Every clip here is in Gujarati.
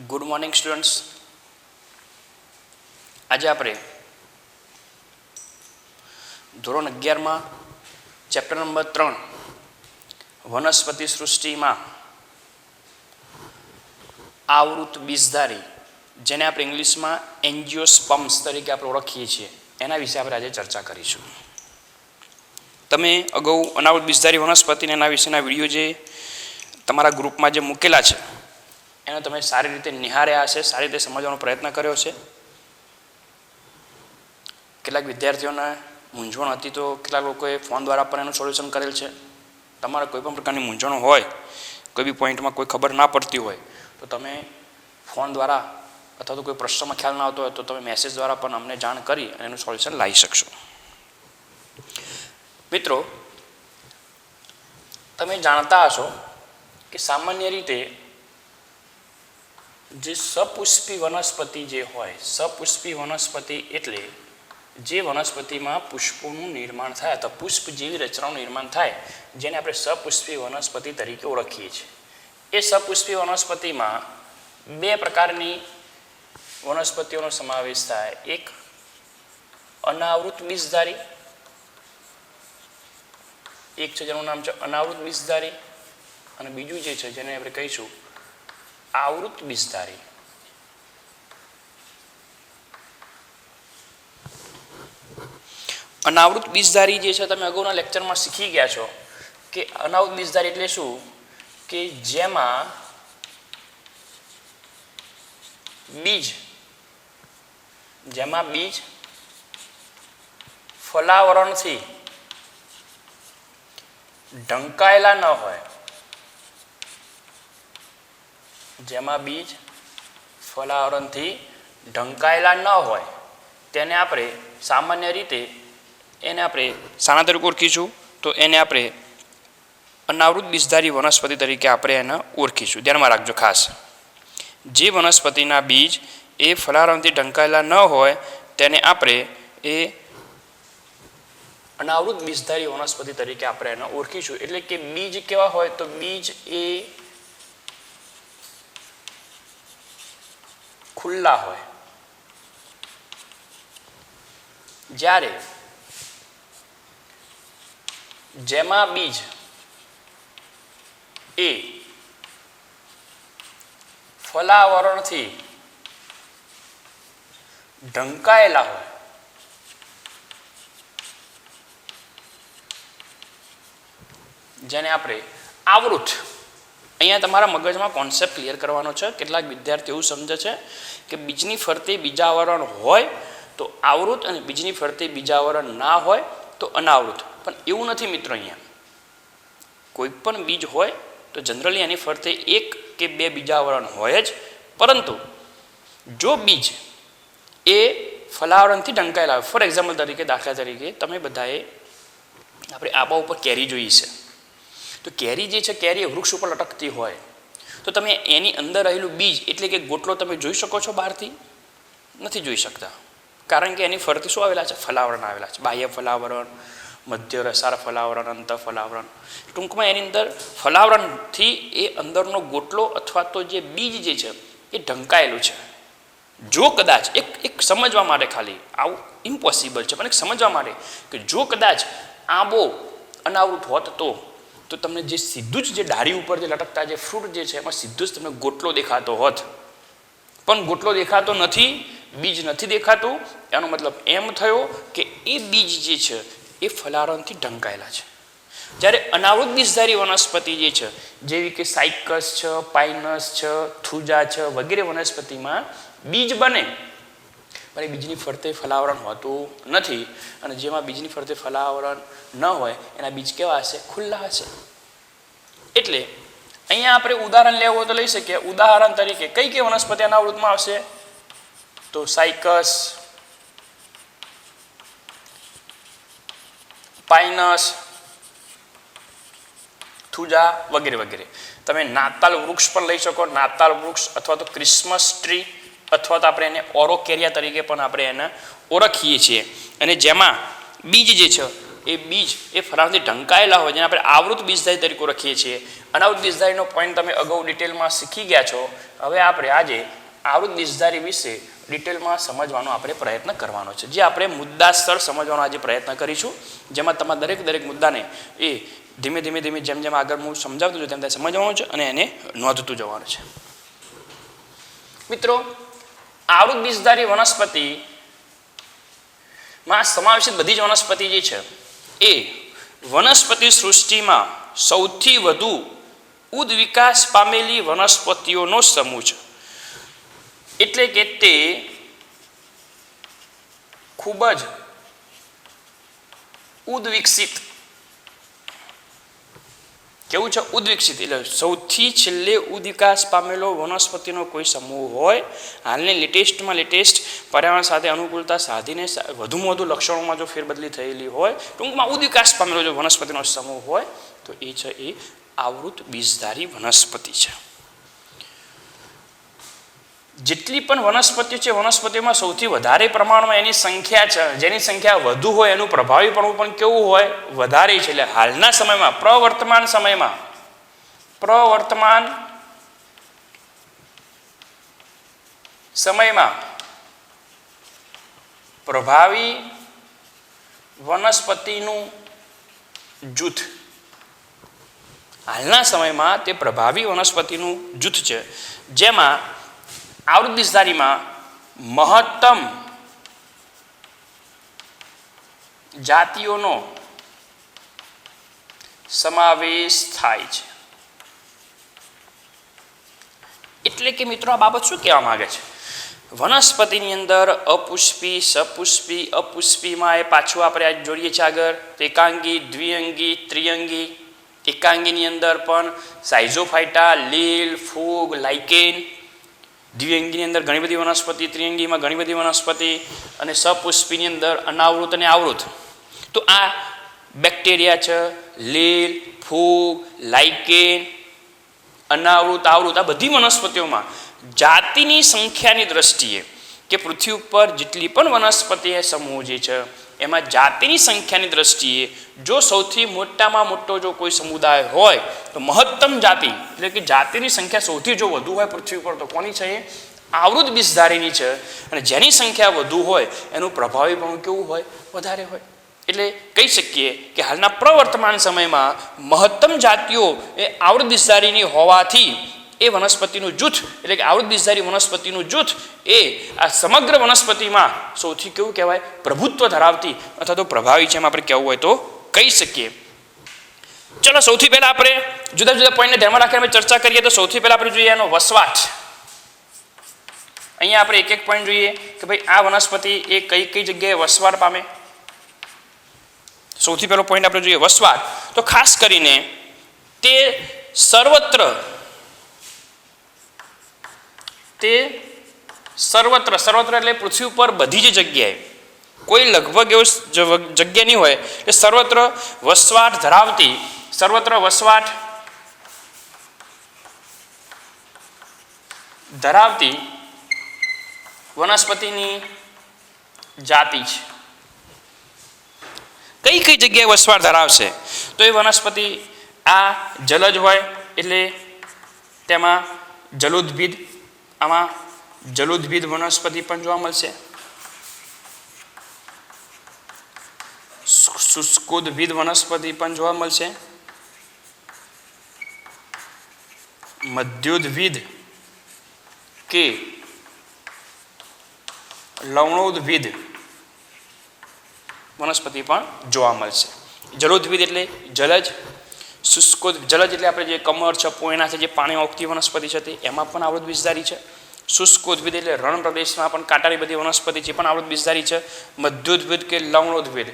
Good morning students. આજે આપણે ધોરણ 11માં ચેપ્ટર નંબર 3 વનસ્પતિ સૃષ્ટિમાં આવૃત બીજધારી, જેને આપણે ઇંગ્લિશમાં એન્જિયોસ્પર્મ્સ તરીકે આપણે ઓળખીએ છીએ, એના વિશે આપણે આજે ચર્ચા કરીશું. તમે અગાઉ અનાવૃત બીજધારી વનસ્પતિને એના વિશેના વિડીયો જે તમારા ગ્રુપમાં જે મૂકેલા છે એને તમે સારી રીતે નિહાળ્યા હશે, સારી રીતે સમજવાનો પ્રયત્ન કર્યો છે. કેટલાક વિદ્યાર્થીઓને મૂંઝવણ હતી તો કેટલાક લોકોએ ફોન દ્વારા પણ એનું સોલ્યુશન કરેલ છે. તમારે કોઈ પણ પ્રકારની મૂંઝવણ હોય, કોઈ બી પોઈન્ટમાં કોઈ ખબર ના પડતી હોય તો તમે ફોન દ્વારા અથવા તો કોઈ પ્રશ્નમાં ખ્યાલ ના આવતો હોય તો તમે મેસેજ દ્વારા પણ અમને જાણ કરી અને એનું સોલ્યુશન લાવી શકશો. મિત્રો, તમે જાણતા હશો કે સામાન્ય રીતે જે સપુષ્પી વનસ્પતિ જે હોય, સપુષ્પી વનસ્પતિ એટલે જે વનસ્પતિમાં પુષ્પોનું નિર્માણ થાય અથવા પુષ્પ જેવી રચનાનું નિર્માણ થાય, જેને આપણે સપુષ્પી વનસ્પતિ તરીકે ઓળખીએ છીએ. એ સપુષ્પી વનસ્પતિમાં બે પ્રકારની વનસ્પતિઓનો સમાવેશ થાય. એક અનાવૃત બીજધારી, એક છે જેનું નામ છે અનાવૃત બીજધારી, અને બીજું જે છે જેને આપણે કહીશું આવૃત બીજધારી. અનાવૃત બીજધારી જે છે તમે અગાઉના લેક્ચરમાં શીખી ગયા છો કે અનાવૃત બીજધારી એટલે શું, કે જેમાં બીજ ફલાવરણથી ઢંકાયેલા ન હોય, જેમાં બીજ ફલાવરણથી ઢંકાયેલા ન હોય તેને આપણે સામાન્ય રીતે એને આપણે શાના તરીકે ઓળખીશું, તો એને આપણે અનાવૃત બીજધારી વનસ્પતિ તરીકે આપણે એને ઓળખીશું. ધ્યાનમાં રાખજો ખાસ. જે વનસ્પતિના બીજ એ ફલાવરણથી ઢંકાયેલા ન હોય તેને આપણે એ અનાવૃત બીજધારી વનસ્પતિ તરીકે આપણે એને ઓળખીશું. એટલે કે બીજ કેવા હોય, તો બીજ એ ખુલ્લા હોય. જ્યારે જેમાં બીજ એ ફલાવરણથી ઢંકાયેલા હોય, જેને આપણે આવૃત. અહીંયા તમારા મગજમાં કોન્સેપ્ટ ક્લિયર કરવાનો છે. કેટલાક વિદ્યાર્થીઓ એવું સમજે છે કે બીજની ફરતે બીજાવરણ હોય તો આવૃત અને બીજની ફરતે બીજાવરણ ના હોય તો અનાવૃત. પણ એવું નથી મિત્રો. અહીંયા કોઈ પણ બીજ હોય તો જનરલી એની ફરતે એક કે બે બીજાવરણ હોય જ, પરંતુ જો બીજ એ ફલાવરણથી ઢંકાયેલા હોય, ફોર એક્ઝામ્પલ તરીકે, દાખલા તરીકે તમે બધાએ આપણે આંબા ઉપર કેરી જોઈ છે, તો કેરી જે છે કેરી વૃક્ષ ઉપર લટકતી હોય તો તમે એની અંદર રહેલું બીજ એટલે કે ગોટલો તમે જોઈ શકો છો? બહારથી નથી જોઈ શકતા, કારણ કે એની ફરતે શું આવેલા છે? ફલાવરણ આવેલા છે. બાહ્ય ફલાવરણ, મધ્ય રસાળ ફલાવરણ, અંતર ફલાવરણ. ટૂંકમાં એની અંદર ફલાવરણથી એ અંદરનો ગોટલો અથવા તો જે બીજ જે છે એ ઢંકાયેલું છે. જો કદાચ એક સમજવા માટે, ખાલી આવું ઇમ્પોસિબલ છે પણ એક સમજવા માટે, કે જો કદાચ આંબો અનાવૃત હોત તો તમને જે સીધું જ જે ડાળી ઉપર જે લટકતા જે ફ્રૂટ જે છે એમાં સીધું જ તમને ગોટલો દેખાતો હોત. પણ ગોટલો દેખાતો નથી, બીજ નથી દેખાતું. એનો મતલબ એમ થયો કે એ બીજ જે છે એ ફલાવરણથી ઢંકાયેલા છે. જ્યારે અનાવૃત બીજધારી વનસ્પતિ જે છે, જેવી કે સાઇકસ છે, પાઇનસ છે, થુજા છે વગેરે વનસ્પતિમાં બીજ બને પણ એ બીજની ફરતે ફલાવરણ હોતું નથી. અને જેમાં બીજની ફરતે ફલાવરણ ન હોય એના બીજ કેવા હશે? ખુલ્લા હશે. એટલે અહીંયા આપણે ઉદાહરણ લેવું હોય તો લઈ શકીએ. ઉદાહરણ તરીકે કઈ વનસ્પતિ અનાવૃતમાં આવશે? તો સાઇકસ, પાઇનસ, થુજા વગેરે વગેરે. તમે નાતાલ વૃક્ષ પણ લઈ શકો, નાતાલ વૃક્ષ અથવા તો ક્રિસમસ ટ્રી, અથવા તો આપણે એને ઓરોકેરિયા તરીકે પણ આપણે એને ઓળખીએ છીએ. અને જેમાં બીજ જે છે એ બીજ એ ફલાવરણથી ઢંકાયેલા હોય, જેને આપણે આવૃત બીજધારી તરીકે ઓળખીએ છીએ. અનાવૃત બીજધારીનો પોઈન્ટ તમે અગાઉ ડિટેલમાં શીખી ગયા છો. હવે આપણે આજે આવૃત બીજધારી વિશે ડિટેલમાં સમજવાનો આપણે પ્રયત્ન કરવાનો છે, જે આપણે મુદ્દાસર સમજવાનો આજે પ્રયત્ન કરીશું, જેમાં તમારે દરેક મુદ્દાને એ ધીમે ધીમે જેમ આગળ હું સમજાવતું છું તેમ સમજવાનું છે અને એને નોંધતું જવાનું છે. મિત્રો, આવૃત બીજધારી વનસ્પતિમાં સમાવેશિત બધી જ વનસ્પતિ જે છે એ વનસ્પતિ સૃષ્ટિમાં સૌથી વધુ ઉદ્વિકાસ પામેલી વનસ્પતિઓનો સમૂહ છે. એટલે કે તે ખૂબ જ ઉદ્વિકસિત, કેવું છે? ઉદ્વિકસિત એટલે સૌથી છેલ્લે ઉદ્વિકાસ પામેલો વનસ્પતિનો કોઈ સમૂહ હોય, હાલની લેટેસ્ટ પર્યાવરણ સાથે અનુકૂળતા સાધીને વધુમાં વધુ લક્ષણોમાં જો ફેરબદલી થયેલી હોય, ટૂંકમાં ઉદ્વિકાસ પામેલો જો વનસ્પતિનો સમૂહ હોય તો એ છે એ આવૃત બીજધારી વનસ્પતિ છે. જેટલી પણ વનસ્પતિઓ છે, વનસ્પતિમાં સૌથી વધારે પ્રમાણમાં એની સંખ્યા છે, જેની સંખ્યા વધુ હોય એનું પ્રભાવીપણું પણ કેવું હોય? વધારે છે. એટલે હાલના સમયમાં પ્રવર્તમાન સમયમાં પ્રભાવી વનસ્પતિનું જૂથ, હાલના સમયમાં તે પ્રભાવી વનસ્પતિનું જૂથ છે, જેમાં આવૃત બીજધારીમાં મહત્તમ જાતિઓનો સમાવેશ થાય છે. એટલે કે મિત્રો, આ બાબત શું કહેવા માંગે છે? વનસ્પતિની અંદર અપુષ્પી, સપુષ્પી, અપુષ્પીમાં એ પાછું આપણે જોડીએ છીએ આગળ એકાંગી, દ્વિઅંગી, ત્રિઅંગી. એકાંગીની અંદર પણ સાઇઝોફાઇટા, લીલ, ફૂગ, લાઇકેન. દ્વિઅંગીની અંદર ઘણી બધી વનસ્પતિ, ત્રિઅંગીમાં ઘણી બધી વનસ્પતિ, અને સપુષ્પીની અંદર અનાવૃત અને આવૃત. તો આ બેક્ટેરિયા છે, લીલ, ફૂગ, લાઇકેન, અનાવૃત, આવૃત, આ બધી વનસ્પતિઓમાં જાતિની સંખ્યાની દ્રષ્ટિએ કે પૃથ્વી ઉપર જેટલી પણ વનસ્પતિ સમૂહ જે છે એમાં જાતિની સંખ્યાની દ્રષ્ટિએ જો સૌથી મોટામાં મોટો જો કોઈ સમુદાય હોય તો મહત્તમ જાતિ એટલે કે જાતિની સંખ્યા સૌથી જો વધુ હોય પૃથ્વી ઉપર તો કોની છે? એ આવૃત બીજધારીની છે. અને જેની સંખ્યા વધુ હોય એનું પ્રભાવીપણું કેવું હોય? વધારે હોય. એટલે કહી શકીએ કે હાલના પ્રવર્તમાન સમયમાં મહત્તમ જાતિઓ એ આવૃત બીજધારીની હોવાથી એ વનસ્પતિનું જૂથ એટલે કે આવૃત બીજધારી વનસ્પતિનું જૂથ એ આ સમગ્ર વનસ્પતિમાં સૌથી કેવું કહેવાય? પ્રભુત્વ ધરાવતી અથવા તો પ્રભાવી છે, એમ આપણે કહેવું હોય તો કહી શકીએ. ચલો, સૌથી પહેલા આપણે જુદા જુદા પોઈન્ટને ધ્યાનમાં રાખીને ચર્ચા કરીએ તો સૌથી પહેલા આપણે જોઈએ એનો વસવાટ. અહીંયા આપણે એક પોઈન્ટ જોઈએ કે ભાઈ આ વનસ્પતિ એ કઈ જગ્યાએ વસવાટ પામે. સૌથી પહેલો પોઈન્ટ આપણે જોઈએ વસવાટ. તો ખાસ કરીને તે સર્વત્ર એટલે પૃથ્વી ઉપર બધી જ જગ્યાએ, કોઈ લગભગ એવું જગ્યા નહીં હોય કે સર્વત્ર વસવાટ ધરાવતી વનસ્પતિની જાતિ છે. કઈ જગ્યાએ વસવાટ ધરાવશે? તો એ વનસ્પતિ આ જલજ હોય એટલે તેમાં જલોદ્ભિદ, આમાં જલોદ્ભિદ વનસ્પતિ પણ જોવા મળશે. શુષ્કોદ્ભિદ વનસ્પતિ પણ જોવા મળશે. મધ્યોદ્ભિદ કે લવણોદ્ભિદ વનસ્પતિ પણ જોવા મળશે. જલોદ્ભિદ એટલે જલજ, જલજ એટલે આપણે જે કમળ છે, પોયણા છે, જે પાણીમાં ઉગતી વનસ્પતિ છે તે એમાં પણ આવૃત બીજધારી છે. શુષ્કોદ્ભિદ એટલે રણ પ્રદેશમાં પણ કાંટાની બધી વનસ્પતિ છે પણ આવૃત બીજધારી છે. મધ્યોદ્ભિદ કે લવણોદ્ભિદ,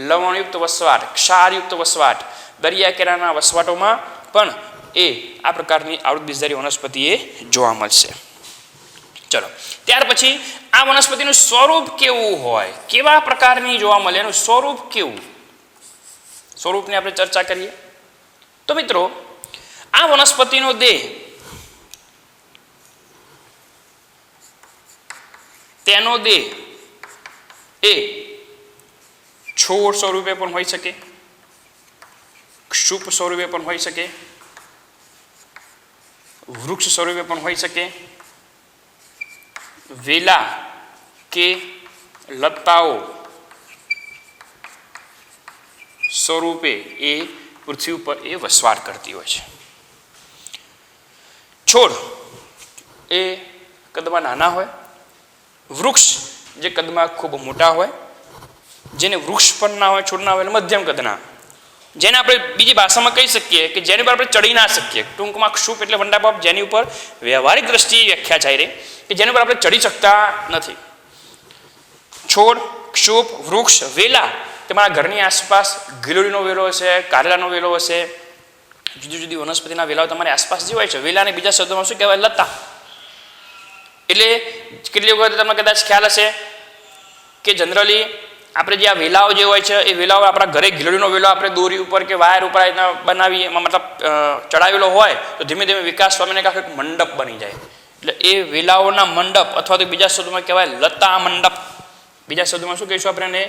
લવણયુક્ત વસવાટ, ક્ષારયુક્ત વસવાટ, દરિયા કિનારાના વસવાટોમાં પણ એ આ પ્રકારની આવૃત બીજધારી વનસ્પતિ એ જોવા મળશે. ચલો, ત્યાર પછી આ વનસ્પતિનું સ્વરૂપ કેવું હોય, કેવા પ્રકારની જોવા મળે, એનું સ્વરૂપ કેવું, સ્વરૂપની આપણે ચર્ચા કરીએ. તો મિત્રો, આ વનસ્પતિનો દેહ તેનો દેહ એ છોડ સ્વરૂપે પણ હોઈ શકે, ક્ષુપ સ્વરૂપે પણ હોઈ શકે, વૃક્ષ સ્વરૂપે પણ હોઈ શકે, વેલા કે લતાઓ સ્વરૂપે એ પૃથ્વી ઉપર એ વસવાટ કરતી હોય છે. છોડ એ કદમાં નાના હોય, વૃક્ષ જે કદમાં ખૂબ મોટા હોય, જેને વૃક્ષ પણ ના હોય, છોડ ના હોય, એટલે મધ્યમ કદના, જેને આપણે બીજી ભાષામાં કહી શકીએ કે જેની ઉપર આપણે ચડી ના શકીએ. ટૂંકમાં ક્ષુપ એટલે વંડાપાપ, જેની ઉપર વ્યવહારિક દ્રષ્ટિએ વ્યાખ્યા જાય રહી કે જેની ઉપર આપણે ચડી શકતા નથી. છોડ, ક્ષુપ, વૃક્ષ, વેલા, તમારા ઘરની આસપાસ ગિલોડીનો વેલો હશે, કારેલાનો વેલો હશે, જુદી જુદી વનસ્પતિના વેલાઓ તમારી આસપાસ જે હોય છે. વેલાને બીજા શબ્દોમાં શું કહેવાય? લતા. એટલે કેટલી વખત તમને કદાચ ખ્યાલ હશે કે જનરલી આપણે જે આ વેલાઓ જે હોય છે એ વેલાઓ આપણા ઘરે ગિલોડીનો વેલો આપણે દોરી ઉપર કે વાયર ઉપર બનાવીએ, એમાં મતલબ ચડાવેલો હોય તો ધીમે ધીમે વિકાસ પામીને કાંઈક મંડપ બની જાય. એટલે એ વેલાઓના મંડપ, અથવા તો બીજા શબ્દોમાં કહેવાય લતા મંડપ. બીજા શબ્દોમાં શું કહીશું આપણે?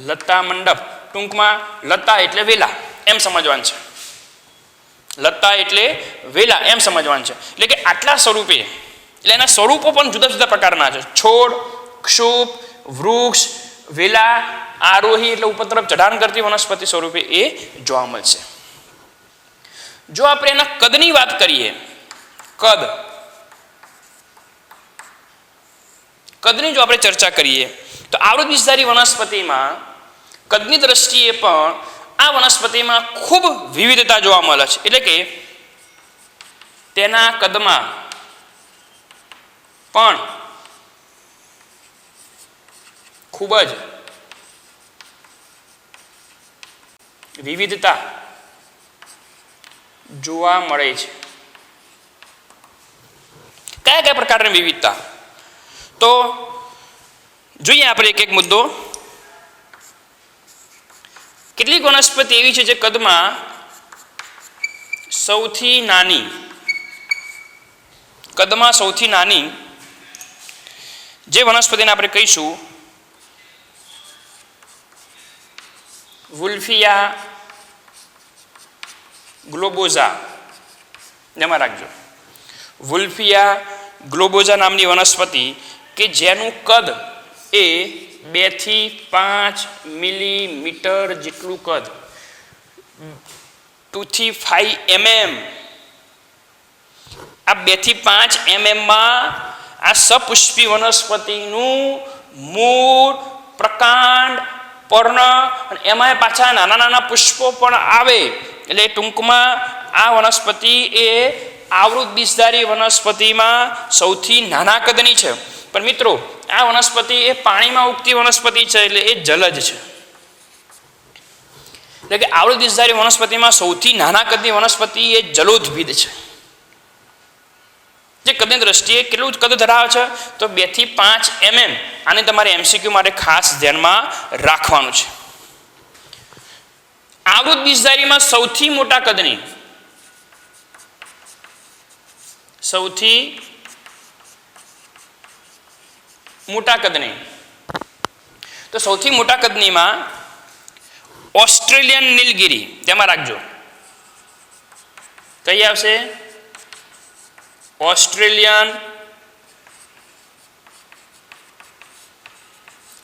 લતા મંડપ. ટૂંકમાં લતા એટલે વેલા એમ સમજવાનું છે. લતા એટલે વેલા એમ સમજવાનું છે. એટલે કે આટલા સ્વરૂપે, એટલે એના સ્વરૂપો પણ જુદા જુદા પ્રકારના છે. છોડ, ક્ષુપ, વૃક્ષ, વેલા, આરોહી એટલે ઉપર તરફ ચઢાણ કરતી વનસ્પતિ સ્વરૂપે એ જોવા મળશે. જો આપણે એના કદની વાત કરીએ, કદની જો આપણે ચર્ચા કરીએ તો આવૃત બીજધારી વનસ્પતિમાં કદની દ્રષ્ટિએ પણ આ વનસ્પતિમાં ખૂબ વિવિધતા જોવા મળે છે. એટલે કે તેના કદમાં પણ ખૂબ જ વિવિધતા જોવા મળે છે. કયા કયા પ્રકારની વિવિધતા? તો જોઈએ આપણે એક એક મુદ્દો. કેટલીક વનસ્પતિ એવી છે જે કદમાં સૌથી નાની, જે વનસ્પતિને આપણે કહીશું વુલ્ફિયા ગ્લોબોઝા. જેમાં રાખજો, વુલ્ફિયા ગ્લોબોઝા નામની વનસ્પતિ કે જેનું કદ એ 2 થી 5 મિલીમીટર જેટલું કદ, 2 થી 5 mm, આ 2 થી 5 mm માં આ સપુષ્પી વનસ્પતિનું મૂળ, પ્રકાંડ, પર્ણ અને એમાં પાછા નાના નાના પુષ્પો પણ આવે. એટલે ટૂંકમાં આ વનસ્પતિ એ આવૃત બીજધારી વનસ્પતિમાં સૌથી નાના કદની છે. પણ મિત્રો, આ વનસ્પતિ એ પાણીમાં ઉગતી વનસ્પતિ છે, એટલે એ જલજ છે. એટલે કે આવૃત બીજધારી વનસ્પતિમાં સૌથી નાના કદની વનસ્પતિ એ જલોદભિદ છે, જે કદની દ્રષ્ટિએ કેટલું કદ ધરાવે છે? તો 2 થી 5 mm. આને તમારે MCQ માટે ખાસ ધ્યાનમાં રાખવાનું છે. આવૃત બીજધારીમાં સૌથી મોટા કદની, તો સૌથી મોટા કદનીમાં ઓસ્ટ્રેલિયન નીલગિરી. તેમાં રાખજો, કઈ આવશે? ઓસ્ટ્રેલિયન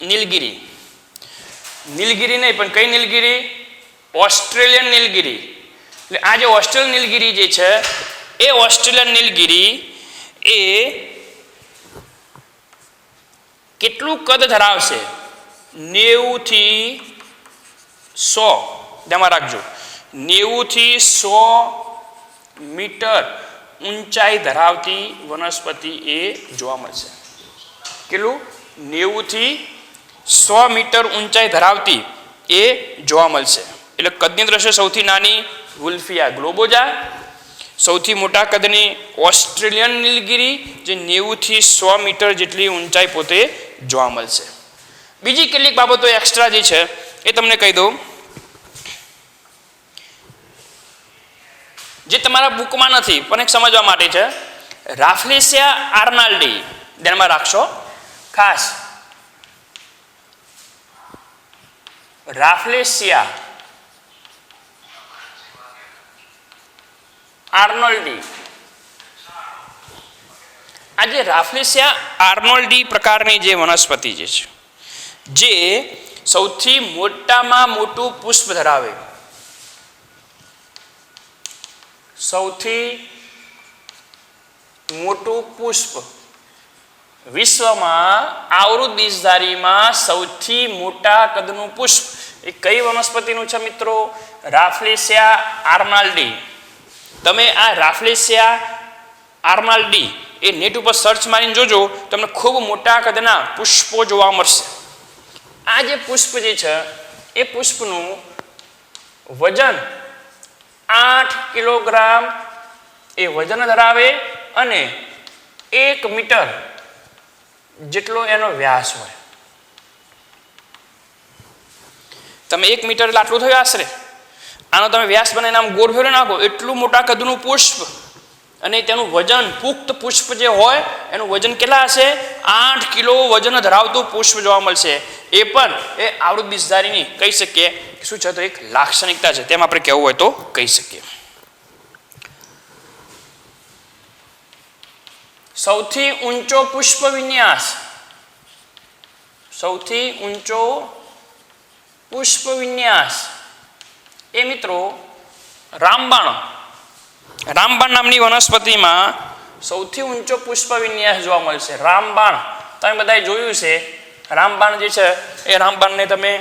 નીલગિરી. નીલગિરી નહીં, પણ કઈ નીલગિરી? ઓસ્ટ્રેલિયન નીલગિરી. એટલે આ જે ઓસ્ટ્રેલિયન નીલગિરી જે છે એ ઓસ્ટ્રેલિયન નીલગિરી એ કેટલું કદ ધરાવશે? 90 થી 100. ધ્યાનમાં રાખજો, 90 થી 100 મીટર ઊંચાઈ ધરાવતી વનસ્પતિ એ જોવા મળશે. કેટલું? 90 થી 100 મીટર ઊંચાઈ ધરાવતી એ જોવા મળશે. એટલે કદની દ્રષ્ટિએ સૌથી નાની વુલ્ફિયા ગ્લોબોઝા, સૌથી મોટા કદની ઓસ્ટ્રેલિયન નીલગિરી જે 90 થી 100 મીટર જેટલી ઊંચાઈ પોતે જોવા મળશે. બીજી કેટલીક બાબતો એક્સ્ટ્રા જે છે એ તમને કહી દઉં, જે તમારા બુકમાં નથી પણ એક સમજવા માટે છે. રાફ્લેસિયા આર્નાલ્ડી, ધ્યાનમાં રાખશો ખાસ. રાફ્લેસિયા આર્નોલ્ડી, આ જે રાફ્લેસિયા આર્નોલ્ડી પ્રકારની જે વનસ્પતિ જે છે, જે સૌથી મોટામાં મોટું પુષ્પ ધરાવે, સૌથી મોટું પુષ્પ વિશ્વમાં, આવૃત બીજધારીમાં સૌથી મોટા કદનું પુષ્પ એ કઈ વનસ્પતિનું છે મિત્રો? રાફ્લેસિયા આર્નાલ્ડી. તમે આ રાફ્લેસિયા આર્નાલ્ડી એ નેટ ઉપર સર્ચ મારીને જોજો, તમને ખૂબ મોટા કદના પુષ્પો જોવા મળશે. આ જે પુષ્પ જે છે એ પુષ્પનું વજન 8 કિલોગ્રામ એ વજન ધરાવે અને 1 મીટર જેટલો એનો વ્યાસ હોય. તમે 1 મીટર એટલે આટલું થયું આશરે. આનો તમે વ્યાસ બનાવીને આમ ગોળ ફેરવી નાખો, એટલું મોટા કદનું પુષ્પ, અને તેનું વજન, પુખ્ત પુષ્પ જે હોય એનું વજન કેટલા હશે? 8 કિલો વજન ધરાવતું પુષ્પ જોવા મળશે. એ પણ એ આવૃત બીજધારીની કહી શકીએ શું છે તો એક લાક્ષણિકતા છે, તેમ આપણે કહેવું હોય તો કહી શકીએ. સૌથી ઊંચો પુષ્પ વિન્યાસ, સૌથી ઊંચો પુષ્પ વિન્યાસ એ મિત્રો રામબાણ. રામબાણ નામની વનસ્પતિમાં સૌથી ઊંચો પુષ્પ વિન્યાસ જોવા મળશે. રામબાણ તમે બધાએ જોયું છે. રામબાણ જે છે એ રામબાણને તમે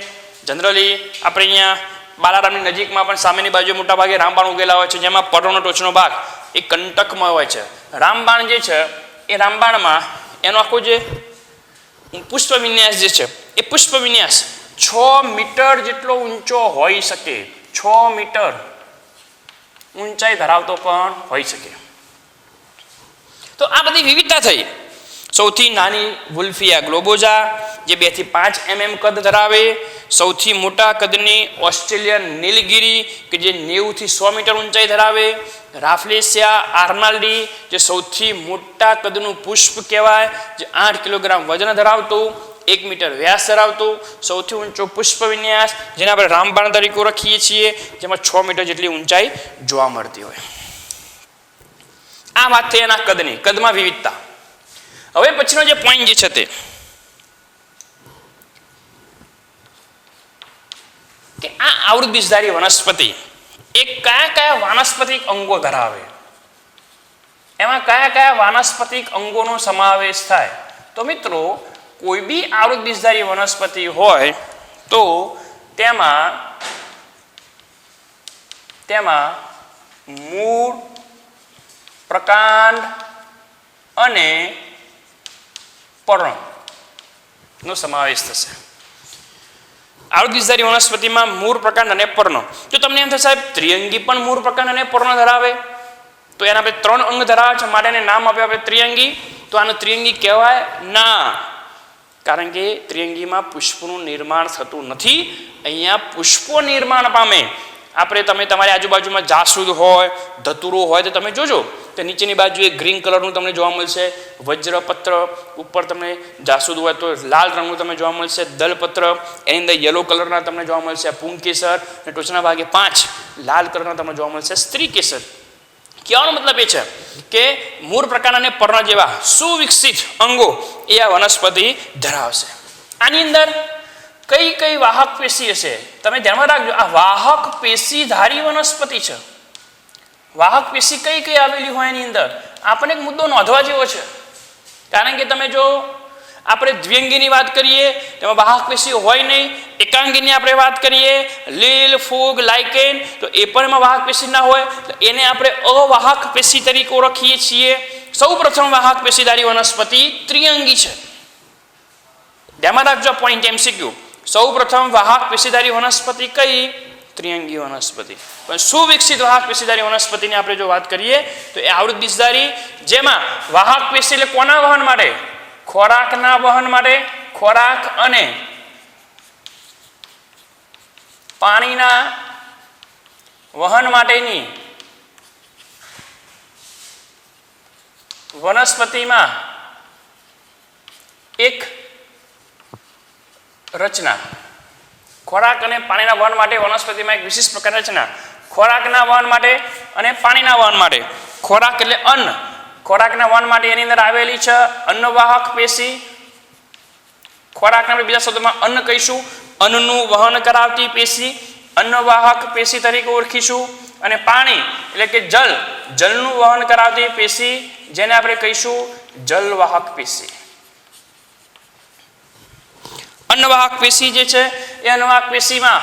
જનરલી આપણે અહીંયા બાલારામની નજીકમાં પણ સામેની બાજુ મોટા ભાગે રામબાણ ઉગેલા હોય છે, જેમાં પડનો ટોચનો ભાગ એ કંટકમાં હોય છે. રામબાણ જે છે એ રામબાણમાં એનો આખો જે પુષ્પ વિન્યાસ જે છે એ પુષ્પ વિન્યાસ 6 મીટર જેટલો ઊંચો હોઈ શકે. 6 મીટર ઊંચાઈ ધરાવતો પણ હોઈ શકે. તો આ બધી વિવિધતા થઈ. સૌથી નાની વુલ્ફિયા ગ્લોબોઝા જે 2 થી 5 mm કદ ધરાવે. સૌથી મોટા કદની ઓસ્ટ્રેલિયન નીલગિરી કે જે 90 થી 100 મીટર ઊંચાઈ ધરાવે. રાફ્લેસિયા આર્નાલ્ડી જે સૌથી મોટા કદનું પુષ્પ કહેવાય, જે 8 કિલોગ્રામ વજન ધરાવતું, 1 મીટર વ્યાસ ધરાવતું, સૌથી ઊંચો પુષ્પ વિન્યાસ જેને આપણે રામબાણ તરીકે ઓળખીએ છીએ, જેમાં 6 મીટર જેટલી ઊંચાઈ જોવા મળતી હોય. આ વાત થઈ એના કદની, કદમાં વિવિધતા. હવે પછીનો જે પોઈન્ટ જે છે તે કે આ આવૃત બીજધારી વનસ્પતિ એ કયા કયા વાનસ્પતિક અંગો ધરાવે, એમાં કયા કયા વાનસ્પતિક અંગોનો સમાવેશ થાય? તો મિત્રો કોઈ બી આવૃત બીજધારી વનસ્પતિ હોય તો તેમાં મૂળ, પ્રકાંડ અને પર્ણનો સમાવેશ થશે. આવૃત બીજધારી વનસ્પતિમાં મૂળ, પ્રકાંડ અને પર્ણ. જો તમને એમ થશે સાહેબ ત્રિઅંગી પણ મૂળ, પ્રકાંડ અને પર્ણ ધરાવે, તો એના આપણે 3 અંગ ધરાવે છે માટે એને નામ આપ્યું આપણે ત્રિઅંગી. તો આને ત્રિઅંગી કહેવાય ના, કારણ કે ત્રિઅંગીમાં પુષ્પનું નિર્માણ થતું નથી. અહીંયા પુષ્પો નિર્માણ પામે. આપણે તમે તમારી આજુબાજુમાં જાસૂદ હોય, ધતુરો હોય તો તમે જોજો તો નીચેની બાજુએ ગ્રીન કલરનું તમને જોવા મળશે. વજ્રપત્ર ઉપર તમને જાસૂદ હોય તો લાલ રંગનું તમને જોવા મળશે. દલપત્ર એની અંદર યલો કલરના તમને જોવા મળશે. પુંકેસર અને ટોચના ભાગે 5 લાલ કલરના તમને જોવા મળશે. સ્ત્રી કેસર. કહેવાનો મતલબ એ છે કે મૂળ, પ્રકાંડ અને પર્ણ જેવા સુવિકસિત અંગો એ આ વનસ્પતિ ધરાવશે. આની અંદર કઈ કઈ વાહક પેશી હશે તમે ધ્યાનમાં રાખજો. આ વાહક પેશીધારી વનસ્પતિ છે. વાહક પેશી કઈ કઈ આવેલી હોય એની અંદર આપણને એક મુદ્દો નોંધવા જેવો છે. કારણ કે તમે જો આપણે દ્વિઅંગીની વાત કરીએ તેમાં વાહક પેશી હોય નહીં. એકાંગીની આપણે વાત કરીએ લીલ, ફૂગ, લાઇકેન, તો એ પણ એમાં વાહક પેશી ના હોય. તો એને આપણે અવાહક પેશી તરીકે ઓળખીએ છીએ. સૌ પ્રથમ વાહક પેશીધારી વનસ્પતિ ત્રિઅંગી છે. ધ્યાનમાં રાખજો પોઈન્ટ MCQ. સૌ પ્રથમ વાહક પેશીધારી વનસ્પતિ કઈ? ત્રિઅંગી વનસ્પતિ. પણ સુવિકસિત વાહક પેશીધારી વનસ્પતિની આપણે જો વાત કરીએ તો એ આવૃત બીજધારી, જેમાં વાહક પેશી એટલે કોના વહન માટે? ખોરાકના વહન માટે. ખોરાક અને પાણીના વહન માટેની વનસ્પતિમાં એક રચના. ખોરાક અને પાણીના વહન માટે વનસ્પતિમાં એક વિશિષ્ટ પ્રકારની રચના. ખોરાકના વહન માટે અને પાણીના વહન માટે. ખોરાક એટલે અન્ન, ખોરાકના વહન માટે એની અંદર આવેલી છે અન્નવાહક પેશી. ખોરાકને આપણે બીજા શબ્દોમાં અન્ન કહીશું. અન્નનું વહન કરાવતી પેશી અન્નવાહક પેશી તરીકે ઓળખીશું. અને પાણી એટલે કે જળનું વહન કરાવતી પેશી જેને આપણે કહીશું જલવાહક પેશી. અન્નવાહક પેશી જે છે એ અન્નવાહક પેશીમાં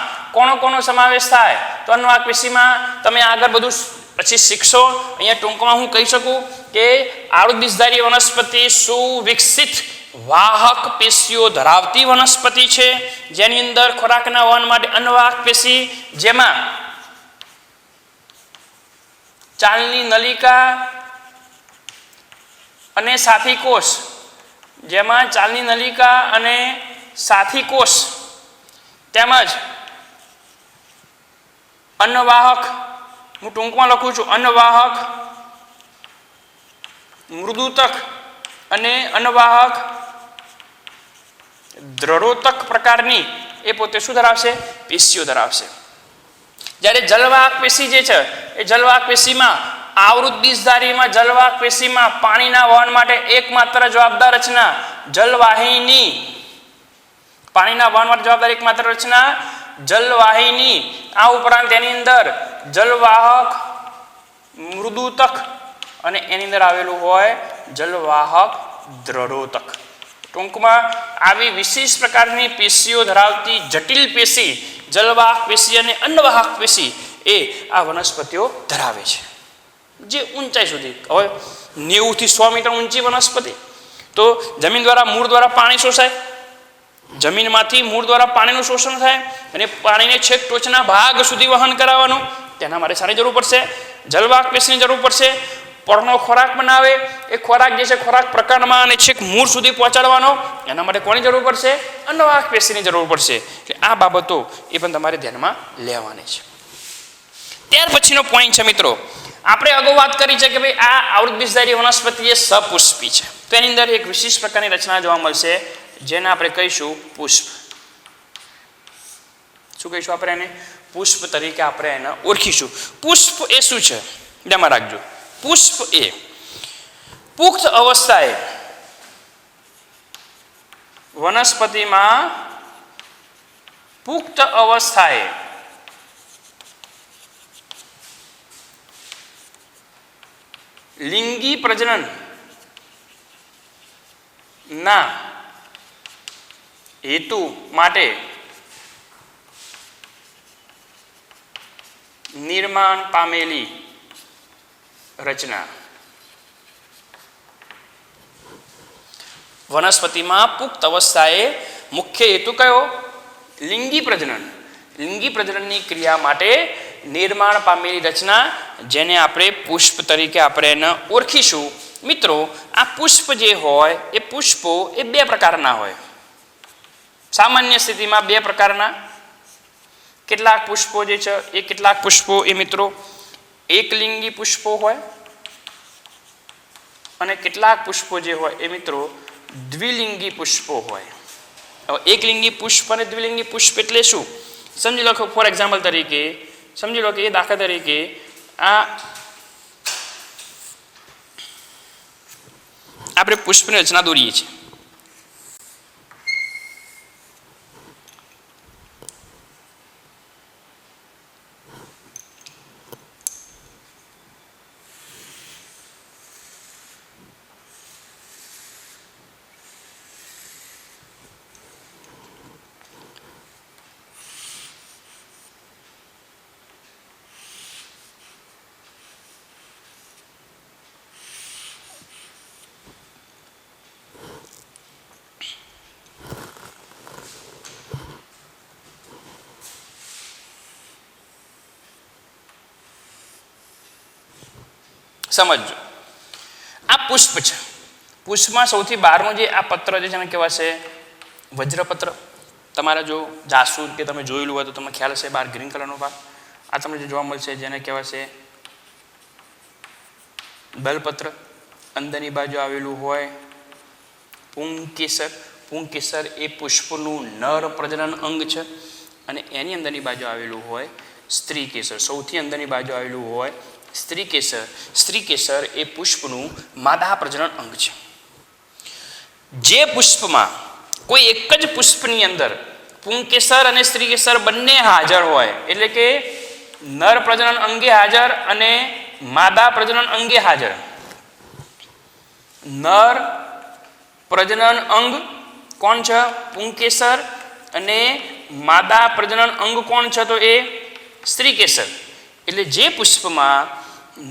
કોનો સમાવેશ થાય? તો અન્નવાહક પેશીમાં તમે આગળ બધું પછી શીખશો. અહીંયા ટૂંકમાં હું કહી શકું કે આવૃતબીજધારી વનસ્પતિ સુવિકસિત વાહક પેશીઓ ધરાવતી વનસ્પતિ છે, જેની અંદર ખોરાકના વહન માટે અન્નવાહક પેશી, જેમાં ચાલની નલિકા અને સાથી કોષ, જેમાં ચાલની નલિકા અને સાથી કોષ તેમજ અન્નવાહક, હું ટૂંકમાં લખું છું, અન્નવાહક, મૃદુતક અને અન્નવાહક દ્રઢોતક પ્રકારની એ પોતે શું ધરાવશે? પેશીઓ ધરાવશે. જ્યારે જલવાહક પેશી જે છે એ જલવાહક પેશીમાં આવૃતબીજધારીમાં જલવાહક પેશીમાં પાણીના વહન માટે એકમાત્ર જવાબદાર રચના જલવાહિની. પાણીના વહન માટે જવાબદાર એકમાત્ર રચના જલવાહિની. આ ઉપરાંત એની અંદર જલવાહક, મૃદુતક અને એની અંદર આવેલું હોય જલવાહક દ્રઢોતક. ટૂંકમાં આવી વિશિષ્ટ પ્રકારની પેશીઓ ધરાવતી જટિલ પેશી જલવાહક પેશી અને અન્નવાહક પેશી એ આ વનસ્પતિઓ ધરાવે છે. જે ઊંચાઈ સુધી, હવે 90 થી 100 મીટર ઊંચી વનસ્પતિ, તો જમીન દ્વારા મૂળ દ્વારા પાણી શોષાય, જમીનમાંથી મૂળ દ્વારા પાણીનું શોષણ થાય અને પાણીને છેક ટોચના ભાગ સુધી વહન કરાવવાનું, તેના માટે શાની જરૂર પડશે? જલવાહક પેશીની જરૂર પડશે. પડનો ખોરાક બનાવે, એ ખોરાક જે છે ખોરાક પ્રકારમાં અને છેક મૂળ સુધી પહોંચાડવાનો, એના માટે કોની જરૂર પડશે? અન્નવાહક પેશીની જરૂર પડશે. એટલે આ બાબતો એ પણ તમારે ધ્યાનમાં લેવાની છે. ત્યાર પછીનો પોઈન્ટ છે મિત્રો, આપણે અગાઉ વાત કરી છે કે ભાઈ આ આવૃતબીજધારી વનસ્પતિ એ સપુષ્પી છે. તો એની અંદર એક વિશિષ્ટ પ્રકારની રચના જોવા મળશે જેને આપણે કહીશું પુષ્પ. શું કહીશું આપણે એને? પુષ્પ તરીકે આપણે એને ઓળખીશું. પુષ્પ એ શું છે? ધ્યાનમાં રાખજો. પુષ્પ એ પુખ્ત અવસ્થાએ વનસ્પતિમાં પુખ્ત અવસ્થાએ લિંગી પ્રજનન ના હેતુ માટે નિર્માણ પામેલી રચના. વનસ્પતિમાં પુખ્ત અવસ્થાએ મુખ્ય હેતુ કયો? લિંગી પ્રજનન. લિંગી પ્રજનનની ક્રિયા માટે નિર્માણ પામેલી રચના, જેને આપણે પુષ્પ તરીકે આપણે એને ઓળખીશું. મિત્રો, આ પુષ્પ જે હોય એ પુષ્પો એ બે પ્રકારના હોય. સામાન્ય સ્થિતિમાં બે પ્રકારના. કેટલાક પુષ્પો જે છે એ કેટલાક પુષ્પો એ મિત્રો એકલિંગી પુષ્પો હોય અને કેટલાક પુષ્પો જે હોય એ મિત્રો દ્વિલિંગી પુષ્પો હોય. હવે એકલિંગી પુષ્પ અને દ્વિલિંગી પુષ્પ એટલે શું? સમજી લો, ફોર એક્ઝામ્પલ તરીકે સમજી લો કે એ દાખલા તરીકે આ આપણે પુષ્પની રચના દોરીએ છીએ. સમજો, આ પુષ્પ છે. પુષ્પમાં સૌથી બહારનું જે આ પત્ર છે જેને કહેવાશે વજ્રપત્ર. તમારે જો જાસૂદ કે તમે જોયેલું હોય તો તમને ખ્યાલ હશે, બહાર ગ્રીન કલરનો ભાગ આ તમને જે જોવા મળશે જેને કહેવાશે બલપત્ર. અંદરની બાજુ આવેલું હોય પુંકેસર. પુંકેસર એ પુષ્પનું નર પ્રજનન અંગ છે અને એની અંદરની બાજુ આવેલું હોય સ્ત્રી કેસર. સૌથી અંદરની બાજુ આવેલું હોય સ્ત્રીકેસર. સ્ત્રીકેસર એ પુષ્પનું માદા પ્રજનન અંગ છે. જે પુષ્પમાં કોઈ એક જ પુષ્પની અંદર પુંકેસર અને સ્ત્રીકેસર બંને હાજર હોય, એટલે કે નર પ્રજનન અંગે હાજર અને માદા પ્રજનન અંગે હાજર. નર પ્રજનન અંગ કોણ છે? પુંકેસર. અને માદા પ્રજનન અંગ કોણ છે? તો એ સ્ત્રીકેસર. એટલે જે પુષ્પમાં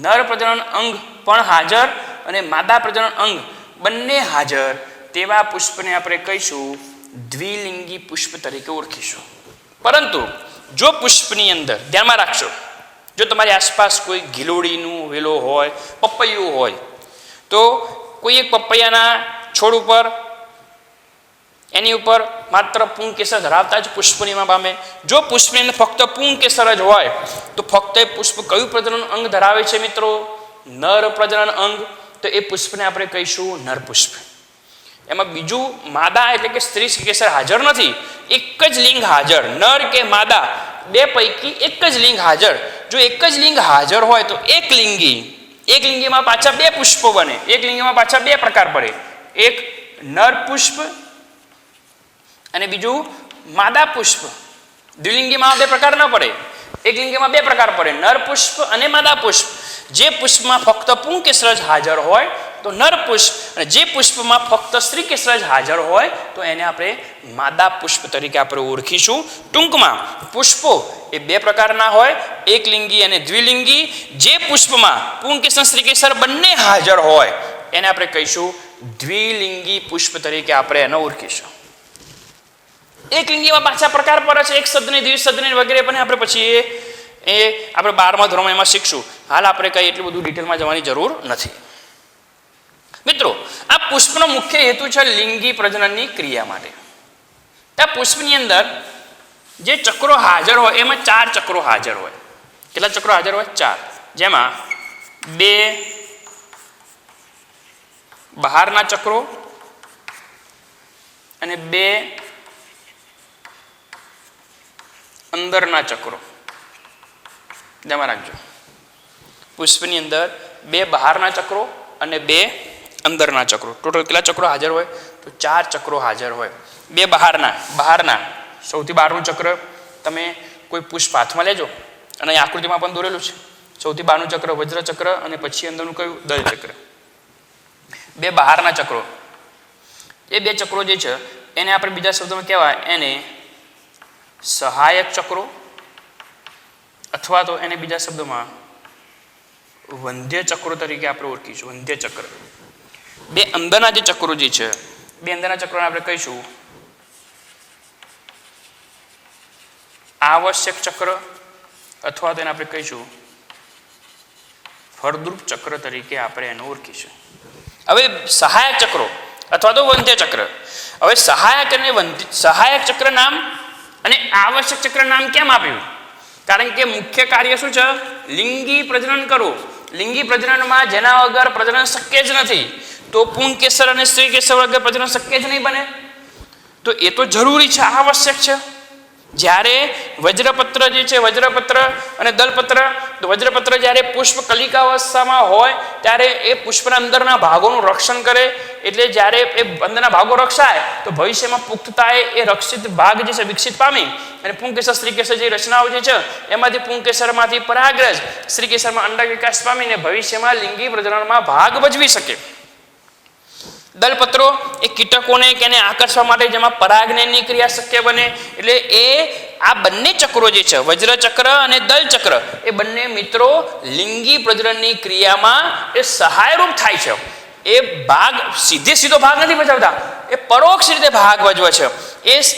નર પ્રજનન અંગ પણ હાજર અને માદા પ્રજનન અંગ બંને હાજર તેવા પુષ્પને આપણે કહીશું દ્વિલિંગી પુષ્પ તરીકે ઓળખીશું. પરંતુ જો પુષ્પની અંદર, ધ્યાનમાં રાખશો, જો તમારી આસપાસ કોઈ ગિલોડીનું વેલો હોય, પપૈયું હોય, તો કોઈ એક પપૈયાના છોડ ઉપર એની ઉપર માત્ર પુંકેસર ધરાવતા જ પુષ્પ નિર્માણ પામે. જો પુષ્પની અંદર ફક્ત પુંકેસર જ હોય તો ફક્ત એ પુષ્પ કયું પ્રજનન અંગ ધરાવે છે મિત્રો? નર પ્રજનન અંગ. તો એ પુષ્પને આપણે કહીશું નર પુષ્પ. એમાં બીજું માદા એટલે કે સ્ત્રી કેસર હાજર નથી. એક જ લિંગ હાજર, નર કે માદા બે પૈકી એક જ લિંગ હાજર. જો એક જ લિંગ હાજર હોય તો એક લિંગીમાં પાછા બે પુષ્પો બને. એક લિંગીમાં પાછા બે પ્રકાર પડે. એક નર પુષ્પ અને બીજું માદા પુષ્પ. દ્વિલિંગીમાં બે પ્રકાર ન પડે, એક લિંગીમાં બે પ્રકાર પડે, નર પુષ્પ અને માદા પુષ્પ. જે પુષ્પમાં ફક્ત પુંકેસર જ હાજર હોય તો નર પુષ્પ, અને જે પુષ્પમાં ફક્ત સ્ત્રીકેસર જ હાજર હોય તો એને આપણે માદા પુષ્પ તરીકે આપણે ઓળખીશું. ટૂંકમાં પુષ્પો એ બે પ્રકારના હોય, એક લિંગી અને દ્વિલિંગી. જે પુષ્પમાં પુંકેસર સ્ત્રીકેસર બંને હાજર હોય એને આપણે કહીશું દ્વિલિંગી પુષ્પ તરીકે આપણે એને ઓળખીશું. એક લિંગીમાં પાછા પ્રકાર પડે છે, એક સદની, દ્વિસદની વગેરે, પણ આપણે પછી એ આપણે 12મા ધોરણમાં એમાં શીખશું. હાલ આપણે કંઈ એટલું બધું ડિટેલમાં જવાની જરૂર નથી. મિત્રો, આ પુષ્પનો મુખ્ય હેતુ છે લિંગી પ્રજનનની ક્રિયા માટે. આ પુષ્પની અંદર જે ચક્રો હાજર હોય એમાં 4 ચક્રો હાજર હોય. કેટલા ચક્રો હાજર હોય? 4. જેમાં 2 બહારના ચક્રો અને 2 અંદરના ચક્રો. ધ્યાનમાં રાખજો, પુષ્પની અંદર 2 બહારના ચક્રો અને 2 અંદરના ચક્રો. ટોટલ કેટલા ચક્રો હાજર હોય? તો 4 ચક્રો હાજર હોય. 2 બહારના સૌથી બહારનું ચક્ર તમે કોઈ પુષ્પ હાથમાં લેજો અને આકૃતિમાં પણ દોરેલું છે. સૌથી બહારનું ચક્ર વજ્ર ચક્ર અને પછી અંદરનું કયું? દલ ચક્ર. 2 બહારના ચક્રો, એ 2 ચક્રો જે છે એને આપણે બીજા શબ્દોમાં કહેવાય એને સહાયક ચક્રો, અથવા તો એને બીજા શબ્દોમાં વંધ્ય ચક્રો તરીકે આપણે ઓળખીશું. વંધ્ય ચક્ર. 2 અંદરના જે ચક્રો જે છે, 2 અંદરના ચક્રોને આપણે કહીશું આવશ્યક ચક્ર, અથવા તો એને આપણે કહીશું ફળદ્રુપ ચક્ર તરીકે આપણે એને ઓળખીશું. હવે સહાયક ચક્રો અથવા તો વંધ્ય ચક્ર. હવે સહાયક ચક્ર નામ અને આવશ્યક ચક્ર નામ કેમ આપ્યું? કારણ કે મુખ્ય કાર્ય શું છે? લિંગી પ્રજનન કરવું. લિંગી પ્રજનનમાં જેના વગર પ્રજનન શક્ય જ નથી. તો પુંકેસર અને સ્ત્રીકેસર વગર પ્રજનન શક્ય જ નહીં બને. તો એ તો જરૂરી છે, આવશ્યક છે. જ્યારે વજ્રપત્ર જે છે, વજ્રપત્ર અને દલપત્ર, તો વજ્રપત્ર જ્યારે પુષ્પ કલિકાવસ્થામાં હોય ત્યારે એ પુષ્પના અંદરના ભાગોનું રક્ષણ કરે. એટલે જ્યારે એ અંદરના ભાગો રક્ષાય તો ભવિષ્યમાં પુખ્તતાએ એ રક્ષિત ભાગ જે છે વિકસિત પામી અને પુંકેસર સ્ત્રીકેસર જે રચનાઓ જે છે એમાંથી પુંકેસરમાંથી પરાગરજ, સ્ત્રીકેસરમાં અંડક વિકાસ પામીને ભવિષ્યમાં લિંગી પ્રજનનમાં ભાગ ભજવી શકે. દલપત્રો એ કીટકોને કે એને આકર્ષવા માટે જેમાં પરાગનયનની ક્રિયા શક્ય બને. એટલે એ આ બંને ચક્રો જે છે, વજ્રચક્ર અને દલચક્ર, એ બંને મિત્રો લિંગી પ્રજનનની ક્રિયામાં એ સહાયરૂપ થાય છે. એ ભાગ સીધો ભાગ નથી ભજવતા, એ પરોક્ષ રીતે ભાગ ભજવે છે.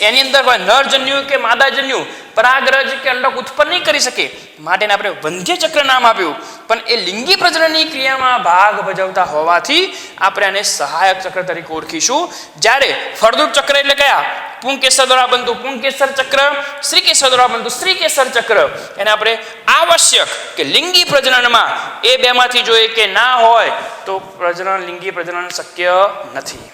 એની અંદર કોઈ નરજન્યુ કે માદાજન્યુ પરાગરજ કે અંડક ઉત્પન્ન નહીં કરી શકે, માટે આપણે વંધ્ય ચક્ર નામ આપ્યું. પણ એ લિંગી પ્રજનનની ક્રિયામાં ભાગ ભજવતા હોવાથી આપણે આને સહાયક ચક્ર તરીકે ઓળખીશું. જ્યારે ફળદ્રુપ ચક્ર એટલે કયા? પુંકેસર દ્વારા બનતું પુંકેસર ચક્ર, સ્ત્રીકેસર દ્વારા બનતું સ્ત્રીકેસર ચક્ર. એને આપણે આવશ્યક કે લિંગી પ્રજનનમાં એ બેમાંથી જો કે ના હોય તો લિંગી પ્રજનન શક્ય નથી.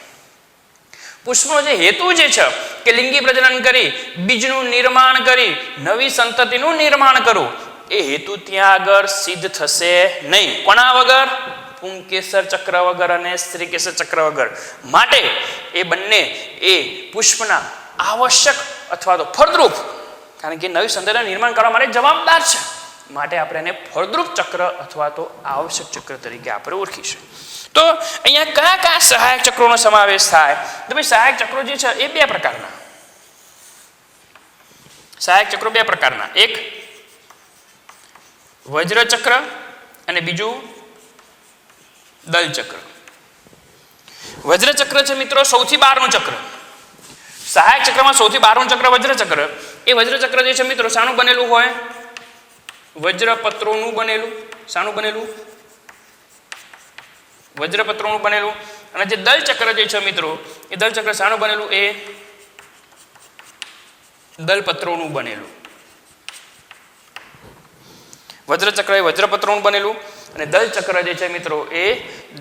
પુષ્પનો જે હેતુ જે છે કે લિંગી પ્રજનન કરી બીજનું નિર્માણ કરી નવી સંતતિનું નિર્માણ કરવું, એ હેતુ ત્યાં આગળ સિદ્ધ થશે નહીં. કોના વગર? પુંકેસર ચક્ર વગર અને સ્ત્રીકેસર ચક્ર વગર. માટે એ બંને એ પુષ્પના આવશ્યક અથવા તો ફળદ્રુપ, કારણ કે નવી સંતાનનું નિર્માણ કરવા માટે જવાબદાર છે, માટે આપણે એને ફળદ્રુપ ચક્ર અથવા તો આવશ્યક ચક્ર તરીકે આપણે ઓળખીશું. તો અહીંયા કયા કયા સહાયક ચક્રોનો સમાવેશ થાય? તો ભાઈ સહાયક ચક્રો જે છે એ બે પ્રકારના. સહાયક ચક્રો બે પ્રકારના, એક વજ્ર ચક્ર અને બીજું દલ ચક્ર. વજ્ર ચક્ર છે મિત્રો સૌથી બહારનું ચક્ર. સહાયક ચક્રમાં સૌથી બહારનું ચક્ર વજ્ર ચક્ર. એ વજ્ર ચક્ર જે છે મિત્રો શાનું બનેલું હોય? વજ્રપત્રોનું બનેલું. શાનું બનેલું? વજ્રપત્રોનું બનેલું. અને જે દલ ચક્ર જે છે મિત્રો એ દલ ચક્ર શાનું બનેલું? એ દલપત્રોનું બનેલું. વજ્ર ચક્ર એ વજ્રપત્રોનું બનેલું અને દલ ચક્ર જે છે મિત્રો એ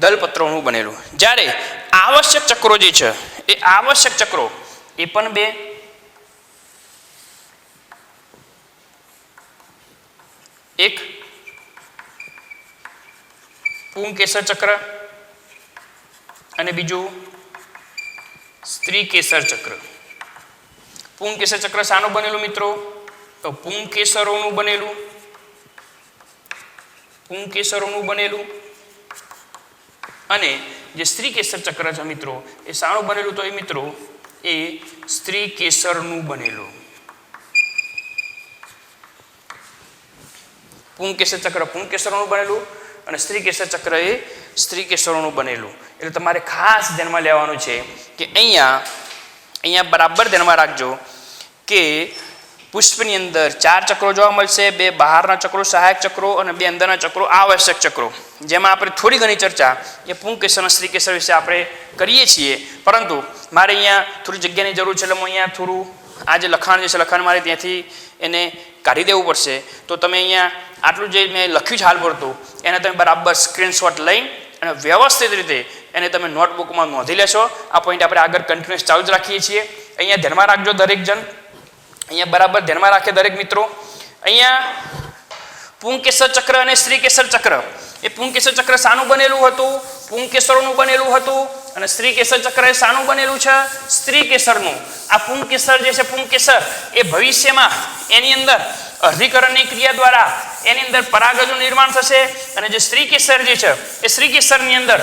દલપત્રોનું બનેલું. જ્યારે આવશ્યક ચક્રો જે છે એ આવશ્યક ચક્રો એ પણ બે. એક પુંકેસર ચક્ર અને બીજું સ્ત્રીકેસર ચક્ર. પુંકેસર ચક્ર શાનું બનેલું મિત્રો? તો પુંકેસરોનું બનેલું. પુંકેસરોનું બનેલું. અને જે સ્ત્રીકેસર ચક્ર છે મિત્રો એ શાનું બનેલું? તો એ મિત્રો એ સ્ત્રીકેસરનું બનેલું. પુંકેસર ચક્ર પુંકેસરોનું બનેલું અને સ્ત્રીકેસર ચક્ર એ સ્ત્રીકેસરોનું બનેલું. એટલે તમારે ખાસ ધ્યાનમાં લેવાનું છે કે અહીંયા બરાબર ધ્યાનમાં રાખજો કે પુષ્પની અંદર 4 ચક્રો જોવા મળશે. 2 બહારના ચક્રો સહાયક ચક્રો અને 2 અંદરના ચક્રો આવશ્યક ચક્રો. જેમાં આપણે થોડી ઘણી ચર્ચા એ પુંકેસર અને સ્ત્રીકેસર વિશે આપણે કરીએ છીએ, પરંતુ મારે અહીંયા થોડી જગ્યાની જરૂર છે એટલે હું અહીંયા થોડું આ જે લખાણ જે છે લખાણ મારે ત્યાંથી એને કાઢી દેવું પડશે. તો તમે અહીંયા આટલું જે મેં લખ્યું છે હાલ પૂરતું એને તમે બરાબર સ્ક્રીનશોટ લઈ અને વ્યવસ્થિત રીતે એને તમે નોટબુકમાં નોંધી લેશો. આ પોઈન્ટ આપણે આગળ કન્ટિન્યુઅસ ચાલુ જ રાખીએ છીએ. અહીંયા ધ્યાનમાં રાખજો દરેક જણ, અહીંયા બરાબર ધ્યાનમાં રાખે દરેક મિત્રો. અહીંયા પુંકેસર ચક્ર અને સ્ત્રીકેસર ચક્ર. એ પુંકેસર ચક્ર શાનું બનેલું હતું? પુંકેસરોનું બનેલું હતું. અને સ્ત્રીકેસર ચક્ર એ શાનું બનેલું છે? સ્ત્રીકેસરનું. આ પુંકેસર જે છે પુંકેસર એ ભવિષ્યમાં એની અંદર અર્ધીકરણની ક્રિયા દ્વારા એની અંદર પરાગજનું નિર્માણ થશે. અને જે સ્ત્રીકેસર જે છે એ સ્ત્રીકેસરની અંદર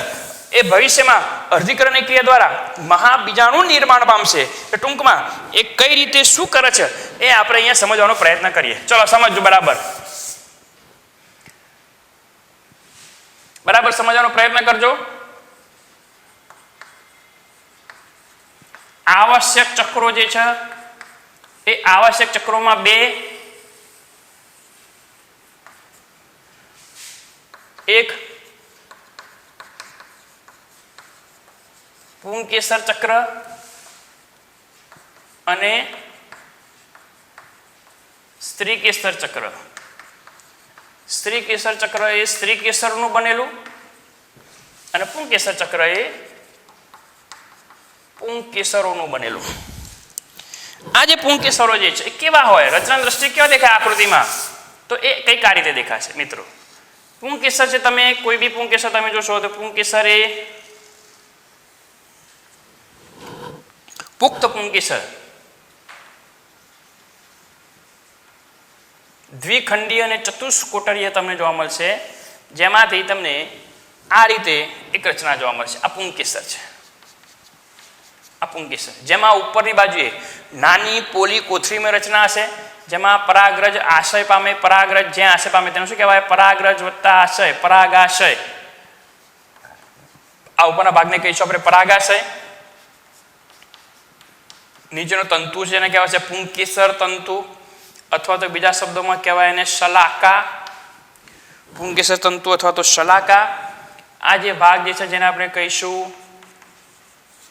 એ ભવિષ્યમાં અર્ધીકરણની ક્રિયા દ્વારા મહાબીજાણુ નિર્માણ પામશે. એ ટૂંકમાં એ કઈ રીતે શું કરે છે એ આપણે અહીંયા સમજવાનો પ્રયત્ન કરીએ. ચલો સમજજો બરાબર સમજવાનો પ્રયત્ન કરજો. આવશ્યક ચક્રો જે છે એ આવશ્યક ચક્રોમાં 2, એક પુંકેસર ચક્ર અને સ્ત્રીકેસર ચક્ર. સ્ત્રીકેસર ચક્ર એ સ્ત્રીકેસરનું બનેલું અને પુંકેસર ચક્ર એ પુંકેસરોનું બનેલું. આ જે પુંકેસરો જે છે એ કેવા હોય? રચના દ્રષ્ટિએ કેવા દેખાય આકૃતિમાં? તો એ કઈક આ રીતે દેખાશે મિત્રો. પુંકેસર છે, તમે કોઈ બી પુંકેસર તમે જોશો તો પુંકેસર એ પુખ્ત પુંકેસર દ્વિખંડીય અને ચતુષ્કોટરીય તમને જોવા મળશે, જેમાંથી તમને આ રીતે એક રચના જોવા મળશે. આ પુંકેસર છે. આ પુંકેસર જેમાં ઉપરની બાજુએ નાની પોલી કોથળીમાં રચના હશે, જેમાં પરાગરજ આશય પામે. પરાગરજ જ્યાં આશય પામે તેનું શું કહેવાય? પરાગરજ વત્તા આશય, પરાગાશય. આ ઉપરના ભાગને કહીશું આપણે પરાગાશય. નીચેનો તંતુ છે એને કહેવાય છે પુંકેસર તંતુ, અથવા તો બીજા શબ્દોમાં કહેવાય એને શલાકા. પુંકેસર તંતુ અથવા તો શલાકા. આ જે ભાગ જે છે જેને આપણે કહીશું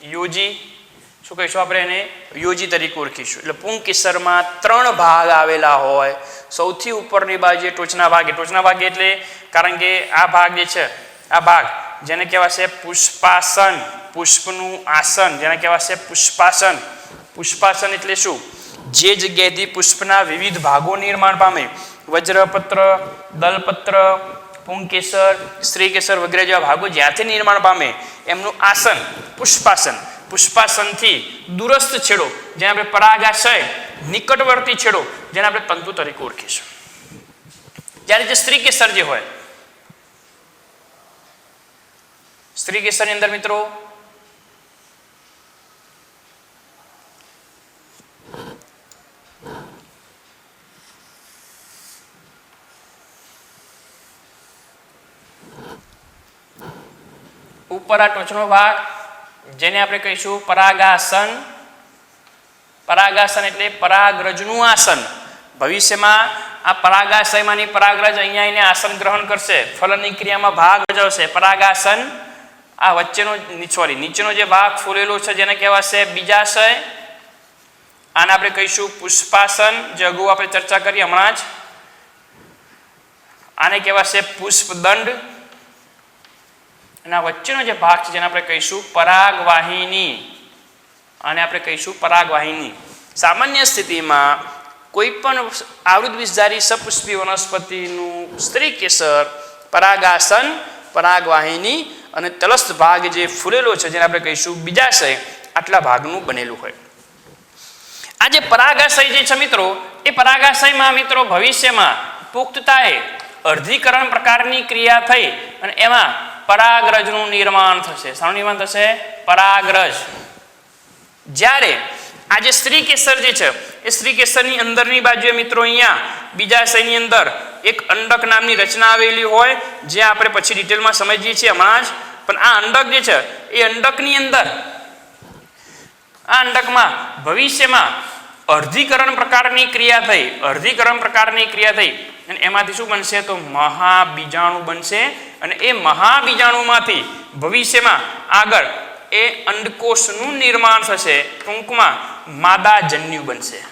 યોજી. શું કહીશું આપણે એને? યોજી તરીકે ઓળખીશું. એટલે પુંકેસરમાં 3 ભાગ આવેલા હોય. સૌથી ઉપરની બાજુએ ટોચના ભાગે એટલે કારણ કે આ ભાગ જે છે આ ભાગ જેને કહેવાય છે પુષ્પાસન, પુષ્પનું આસન જેને કહેવાય છે પુષ્પાસન. પુષ્પાસન એટલે શું? જે જગ્યાએથી પુષ્પના વિવિધ ભાગો નિર્માણ પામે વજ્રપત્ર, દલપત્ર, પુંકેસર, સ્ત્રીકેસર વગેરે જેવા ભાગો જ્યાંથી નિર્માણ પામે એમનું આસન પુષ્પાસન, પુષ્પાસનથી દૂરસ્થ છેડો જેને આપણે પરાગાશય, નિકટવર્તી છેડો જેને આપણે તંતુ તરીકે ઓળખીશું. જ્યારે જે સ્ત્રીકેસર જે હોય, સ્ત્રીકેસરની અંદર મિત્રો ઉપર આ ટોચનો ભાગ જેને આપણે કહીશું પરાગાસન. પરાગાસન એટલે પરાગરજનું આસન. ભવિષ્યમાં આ પરાગાશયમાંની પરાગરજ અહીંયા આવીને આસન ગ્રહણ કરશે, ફલનની ક્રિયામાં ભાગ ભજવશે. પરાગાસન આ વચ્ચેનો નીચેનો જે ભાગ ફૂલેલો છે જેને કહેવાશે બીજાશય. આને આપણે કહીશું પુષ્પાસન, જે અગાઉ આપણે ચર્ચા કરી હમણાં જ. આને કહેવાશે પુષ્પદંડ. અને વચ્ચેનો જે ભાગ છે જેને આપણે કહીશું પરાગવાહિની. આને આપણે કહીશું પરાગવાહિની. સામાન્ય સ્થિતિમાં કોઈ પણ આવૃત બીજધારી સપુષ્પી વનસ્પતિનું સ્ત્રીકેસર, પરાગાસન, પરાગવાહિની અને તલસ્થ ભાગ જે ફૂલેલો છે જેને આપણે કહીશું બીજાશય, આટલા ભાગનું બનેલું હોય. આ જે પરાગાશય જે છે મિત્રો, એ પરાગાશયમાં મિત્રો ભવિષ્યમાં પુખ્તતાએ અર્ધીકરણ પ્રકારની ક્રિયા થઈ અને એમાં પરાગરજનું નિર્માણ થશે. શાનું નિર્માણ થશે? પરાગરજ. જ્યારે આ જે સ્ત્રીકેસર જે છે એ સ્ત્રીકેસરની અંદરની બાજુએ મિત્રો અહીંયા બીજાશયની અંદર એક અંડક નામની રચના આવેલી હોય, જે આપણે પછી ડિટેલમાં સમજીએ છીએ હમણાં જ. પણ આ અંડક જે છે એ અંડકની અંદર, આ અંડકમાં ભવિષ્યમાં અર્ધીકરણ પ્રકારની ક્રિયા થઈ, અર્ધીકરણ પ્રકારની ક્રિયા થઈ અને એમાંથી શું બનશે? તો મહાબીજાણુ બનશે. અને એ મહાબીજાણુમાંથી ભવિષ્યમાં આગળ એ અંડકોષનું નિર્માણ થશે. ટૂંકમાં માદાજન્યુ બનશે.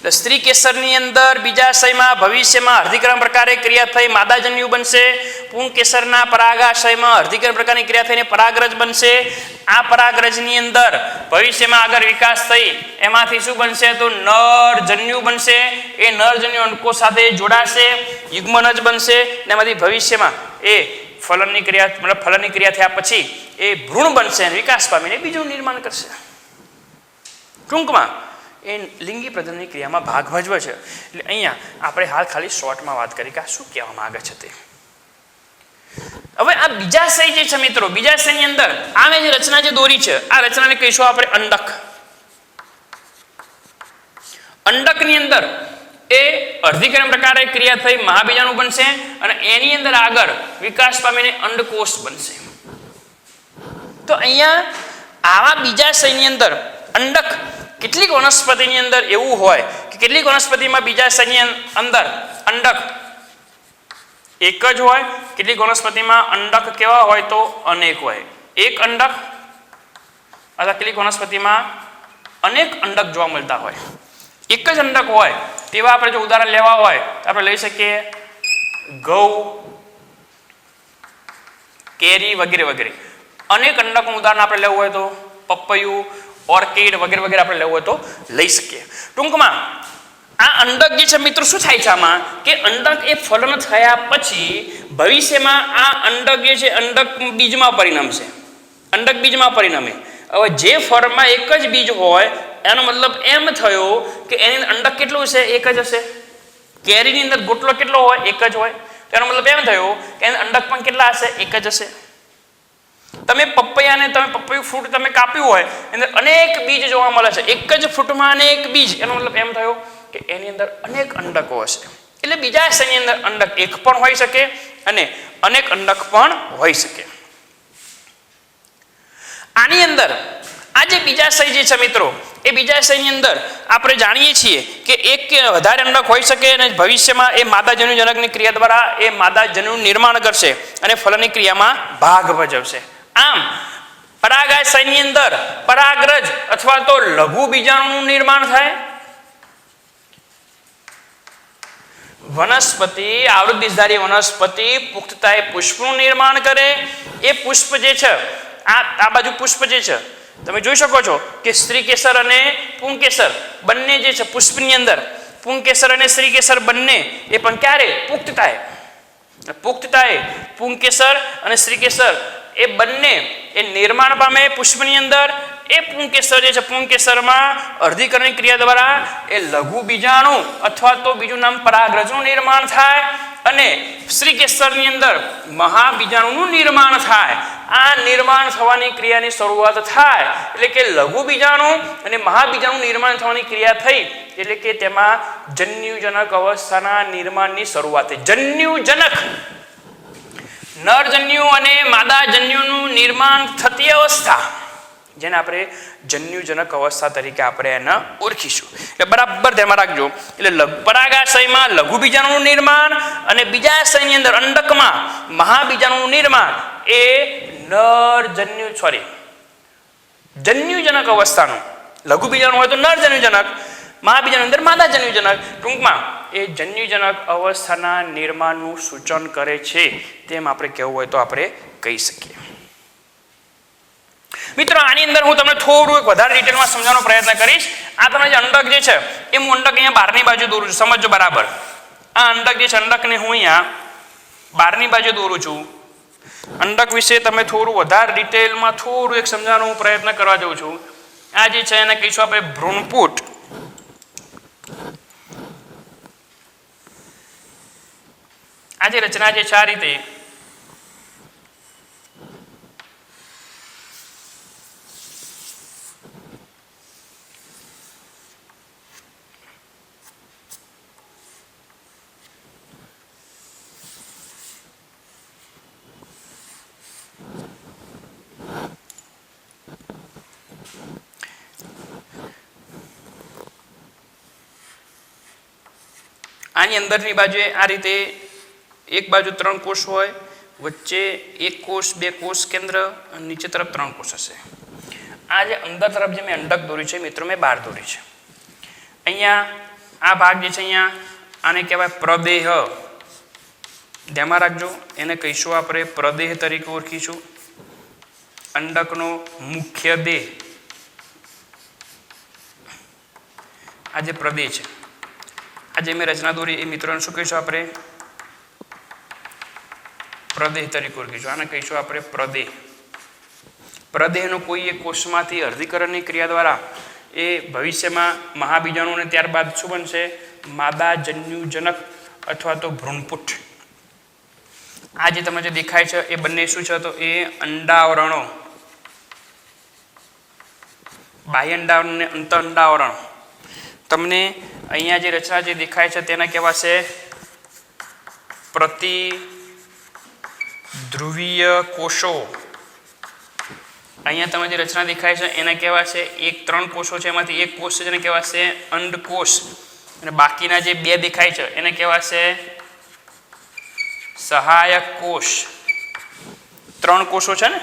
એટલે સ્ત્રીકેસરની અંદર બીજાશયમાં ભવિષ્યમાં અર્ધીકરણ પ્રકારે ક્રિયા થઈ માદાજન્યુ બનશે. પુંકેસરના પરાગાશયમાં અર્ધીકરણ પ્રકારની ક્રિયા થઈને પરાગરજ બનશે. આ પરાગરજની અંદર ભવિષ્યમાં આગળ વિકાસ થઈ એમાંથી શું બનશે? તો નરજન્યુ બનશે. એ નરજન્યુ અંડકોષ સાથે જોડાશે, યુગ્મનજ બનશે. એમાંથી ભવિષ્યમાં એ ફલનની ક્રિયા થયા પછી એ ભ્રૂણ બનશે અને વિકાસ પામીને બીજું નિર્માણ કરશે. ટૂંકમાં એ લિંગી પ્રજનનની ક્રિયામાં ભાગ ભજવે છે. એટલે અહીંયા આપણે હાલ ખાલી શોર્ટમાં વાત કરી કે આ શું કહેવા માંગે છે તે. હવે આ બીજાશય જે છે મિત્રો, બીજાશયની અંદર આ મેં જે રચના જે દોરી છે, આ રચનાને કહીશું આપણે અંડક. અંડકની અંદર એ અર્ધીકરણ પ્રકારે ક્રિયા થઈ મહાબીજાણુ બનશે અને એની અંદર આગળ વિકાસ પામીને અંડકોષ બનશે. તો અહીંયા આવા બીજાશયની અંદર અંડક, કેટલીક વનસ્પતિની અંદર એવું હોય કે કેટલીક વનસ્પતિમાં બીજાશયની અંદર અંડક એક જ હોય, કેટલીક વનસ્પતિમાં અંડક કેવા હોય તો અનેક હોય. એક અંડક અથવા કેટલીક વનસ્પતિમાં અનેક અંડક જોવા મળતા હોય. એક જ અંડક હોય તેવા આપણે જો ઉદાહરણ લેવા હોય તો આપણે લઈ શકીએ ઘઉં, કેરી વગેરે વગેરે. અનેક અંડકનું ઉદાહરણ આપણે લેવું હોય તો પપૈયું, ઓર્કિડ વગેરે વગેરે આપણે લેવું હોય તો લઈ શકીએ. ટૂંકમાં આ અંડક જે છે મિત્રો શું થાય છે આમાં કે અંડક એ ફલન થયા પછી ભવિષ્યમાં આ અંડક જે છે અંડક બીજમાં પરિણમશે. અંડક બીજમાં પરિણમે. હવે જે ફળમાં એક જ બીજ હોય એનો મતલબ એમ થયો કે એની અંદર અંડક કેટલું હશે? એક જ હશે. કેરીની અંદર ગોટલો કેટલો હોય? એક જ હોય. તો એનો મતલબ એમ થયો કે એની અંડક પણ કેટલા હશે? એક જ હશે. તમે પપૈયું ફ્રૂટ તમે કાપ્યું હોય એની અંદર અનેક બીજ જોવા મળે છે. એક જ ફ્રૂટમાં અનેક બીજ, એનો મતલબ એમ થયો કે એની અંદર અનેક અંડકો હશે. એટલે બીજાશયની અંદર અંડક એક પણ હોઈ શકે અને અનેક અંડક પણ હોઈ શકે. આની અંદર આ જે બીજાશય જે છે મિત્રો, એ બીજાશયની અંદર આપણે જાણીએ છીએ કે એક કે વધારે અંડક હોઈ શકે અને ભવિષ્યમાં એ માદાજન્યુજનકની ક્રિયા દ્વારા એ માદાજન્યુનું નિર્માણ કરશે અને ફલનની ક્રિયામાં ભાગ ભજવશે. આમ પરાગાશયની અંદર પરાગરજ અથવા તો લઘુ બીજાણુનું નિર્માણ થાય. વનસ્પતિ, આવૃત બીજધારી વનસ્પતિ પુખ્તતાએ પુષ્પનું નિર્માણ કરે. એ પુષ્પ જે છે આ બાજુ પુષ્પ જે છે તમે જોઈ શકો છો કે સ્ત્રીકેસર અને પુંકેસર બંને જે છે પુષ્પની અંદર પુંકેસર અને સ્ત્રીકેસર બંને એ પણ ક્યારે પુખ્તતાએ પુંકેસર અને સ્ત્રીકેસર એ બંને એ નિર્માણ પામે પુષ્પની અંદર. એ પુંકેસર જે છે પુંકેસરમાં અર્ધીકરણ ક્રિયા દ્વારા એ લઘુ બીજાણુ અથવા તો બીજું નામ પરાગરજનું નિર્માણ થાય અને સ્ત્રીકેસરની અંદર મહાબીજાણુનું નિર્માણ થાય. આ નિર્માણ થવાની ક્રિયાની શરૂઆત થાય એટલે કે લઘુ બીજાણુ અને મહાબીજાણુનું નિર્માણ થવાની ક્રિયા થઈ એટલે કે તેમાં જન્યુજનક અવસ્થાના નિર્માણની શરૂઆત થઈ. જન્યુજનક નરજન્યુ અને માદાજન્યુનું નિર્માણ થતી અવસ્થા જેને આપણે જન્યુજનક અવસ્થા તરીકે આપણે એને ઓળખીશું. એટલે બરાબર ધ્યાનમાં રાખજો. એટલે પરાગાશયમાં લઘુ બીજાણુનું નિર્માણ અને બીજાશયની અંદર અંડકમાં મહાબીજાણુનું નિર્માણ એ જન્યુજનક અવસ્થાનું. લઘુ બીજાણુ હોય તો નરજન્યુજનક, મહાબીજાણુ અંદર માદાજન્યુજનક. ટૂંકમાં એ જન્યુજનક અવસ્થાના નિર્માણનું સૂચન કરે છે તેમ આપણે કહેવું હોય તો આપણે કહી શકીએ. મિત્રો આની અંદર હું તમને થોડું એક વધારે ડિટેલમાં સમજાવવાનો પ્રયત્ન કરીશ. આ તમને જે અંડક જે છે એ હું અંડક અહીંયા બહારની બાજુ દોરું છું. સમજો બરાબર. આ અંડક જે છે અંડકને હું અહીંયા બહારની બાજુ દોરું છું. અંડક વિશે તમે થોડું વધારે ડિટેલમાં થોડું એક સમજાવવાનો હું પ્રયત્ન કરવા જાઉં છું. આ જે છે એને કહીશું આપણે ભ્રૂણપુટ. આ જે રચના જે છે આ રીતે આની અંદરની બાજુએ આ રીતે એક બાજુ 3 કોષ હોય, વચ્ચે 1 કોષ 2 કોષ કેન્દ્ર અને નીચે તરફ 3 કોષ હશે. આ જે અંદર તરફ જે મેં અંડક દોરી છે મિત્રો મેં બહાર દોરી છે. અહીંયા આ ભાગ જે છે અહીંયા આને કહેવાય પ્રદેહ. ધ્યાનમાં રાખજો એને કહીશું આપણે પ્રદેહ તરીકે ઓળખીશું. અંડકનો મુખ્ય દેહ આ જે પ્રદેહ છે આજે મેં રચના દોરી એ મિત્રોને શું કહીશું આપણે પ્રદેહ તરીકે ઓળખીશું. આને કહીશું આપણે પ્રદેહ. પ્રદેહનો કોઈ એક કોષમાંથી અર્ધીકરણની ક્રિયા દ્વારા એ ભવિષ્યમાં મહાબીજાણુ અને ત્યારબાદ શું બનશે માદાજન્યુજનક અથવા તો ભ્રૂણપુટ. આ જે તમને જે દેખાય છે એ બંને શું છે તો એ અંડાવરણો, બાહ્ય અંડાવરણ અને અંતઃ અંડાવરણ. તમને અહીંયા જે રચના જે દેખાય છે તેના કહેવાશે પ્રતિધ્રુવીય કોષો. અહીંયા તમે જે રચના દેખાય છે એને કહેવાશે 3 કોષો છે એમાંથી એક કોષ છે જેને કહેવાશે અંડકોષ અને બાકીના જે 2 દેખાય છે એને કહેવાશે સહાયક કોષ. 3 કોષો છે ને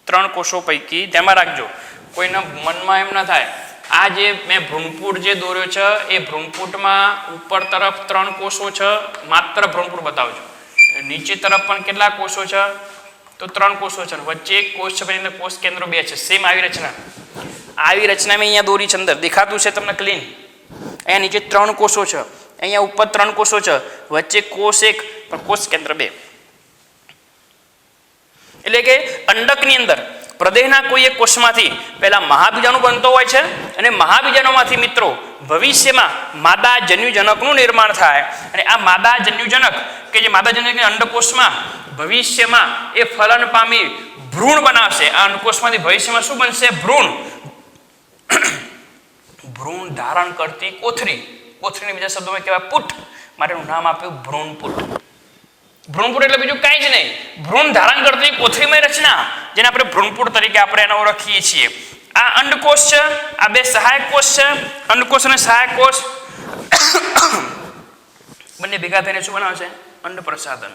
3 કોષો પૈકી ધ્યાનમાં રાખજો કોઈના મનમાં એમ ના થાય આ જે મેં ભ્રૂણપુટ જે દોર્યો છે એ ભ્રૂણપુટમાં ઉપર તરફ 3 કોષો છે, માત્ર ભ્રૂણપુટ બતાવજો. નીચે તરફ પણ કેટલા કોષો છે તો 3 કોષો છે, વચ્ચે એક કોષ છે, પછી અંદર કોષ કેન્દ્ર 2 છે. સેમ આવી રચના મેં અહીંયા દોરી છે. અંદર દેખાતું છે તમને ક્લીન. અહીંયા નીચે 3 કોષો છે, અહીંયા ઉપર 3 કોષો છે, વચ્ચે કોષ 1 પણ કોષ કેન્દ્ર 2. એટલે કે અંડકની અંદર પ્રદેહના કોઈ એક કોષમાંથી પહેલા મહાબીજાણુ બનતો હોય છે અને મહાબીજાણુમાંથી મિત્રો ભવિષ્યમાં માદાજન્યુજનકનું નિર્માણ થાય અને આ માદાજન્યુજનક કે જે માદાજન્યુજનક અંડકોષમાં ભવિષ્યમાં એ ફલન પામી ભ્રૂણ બનાવશે. આ અંડકોષમાંથી ભવિષ્યમાં શું બનશે ભ્રૂણ ધારણ કરતી કોથળી. કોથળીને બીજા શબ્દોમાં કહેવાય પુટ, માટેનું નામ આપ્યું ભ્રૂણપુટ. ભ્રૂણપુટ એટલે બીજું કાંઈ જ નહીં, ભ્રૂણ ધારણ કરતી કોથળીમય રચના જેને આપણે ભ્રૂણપુટ તરીકે આપણે એને ઓળખીએ છીએ. આ અંડકોષ છે, આ 2 સહાયક કોષ છે. અંડકોષ અને સહાયક કોષ બંને ભેગા થઈને શું બનાવશે અંડપ્રસાધન.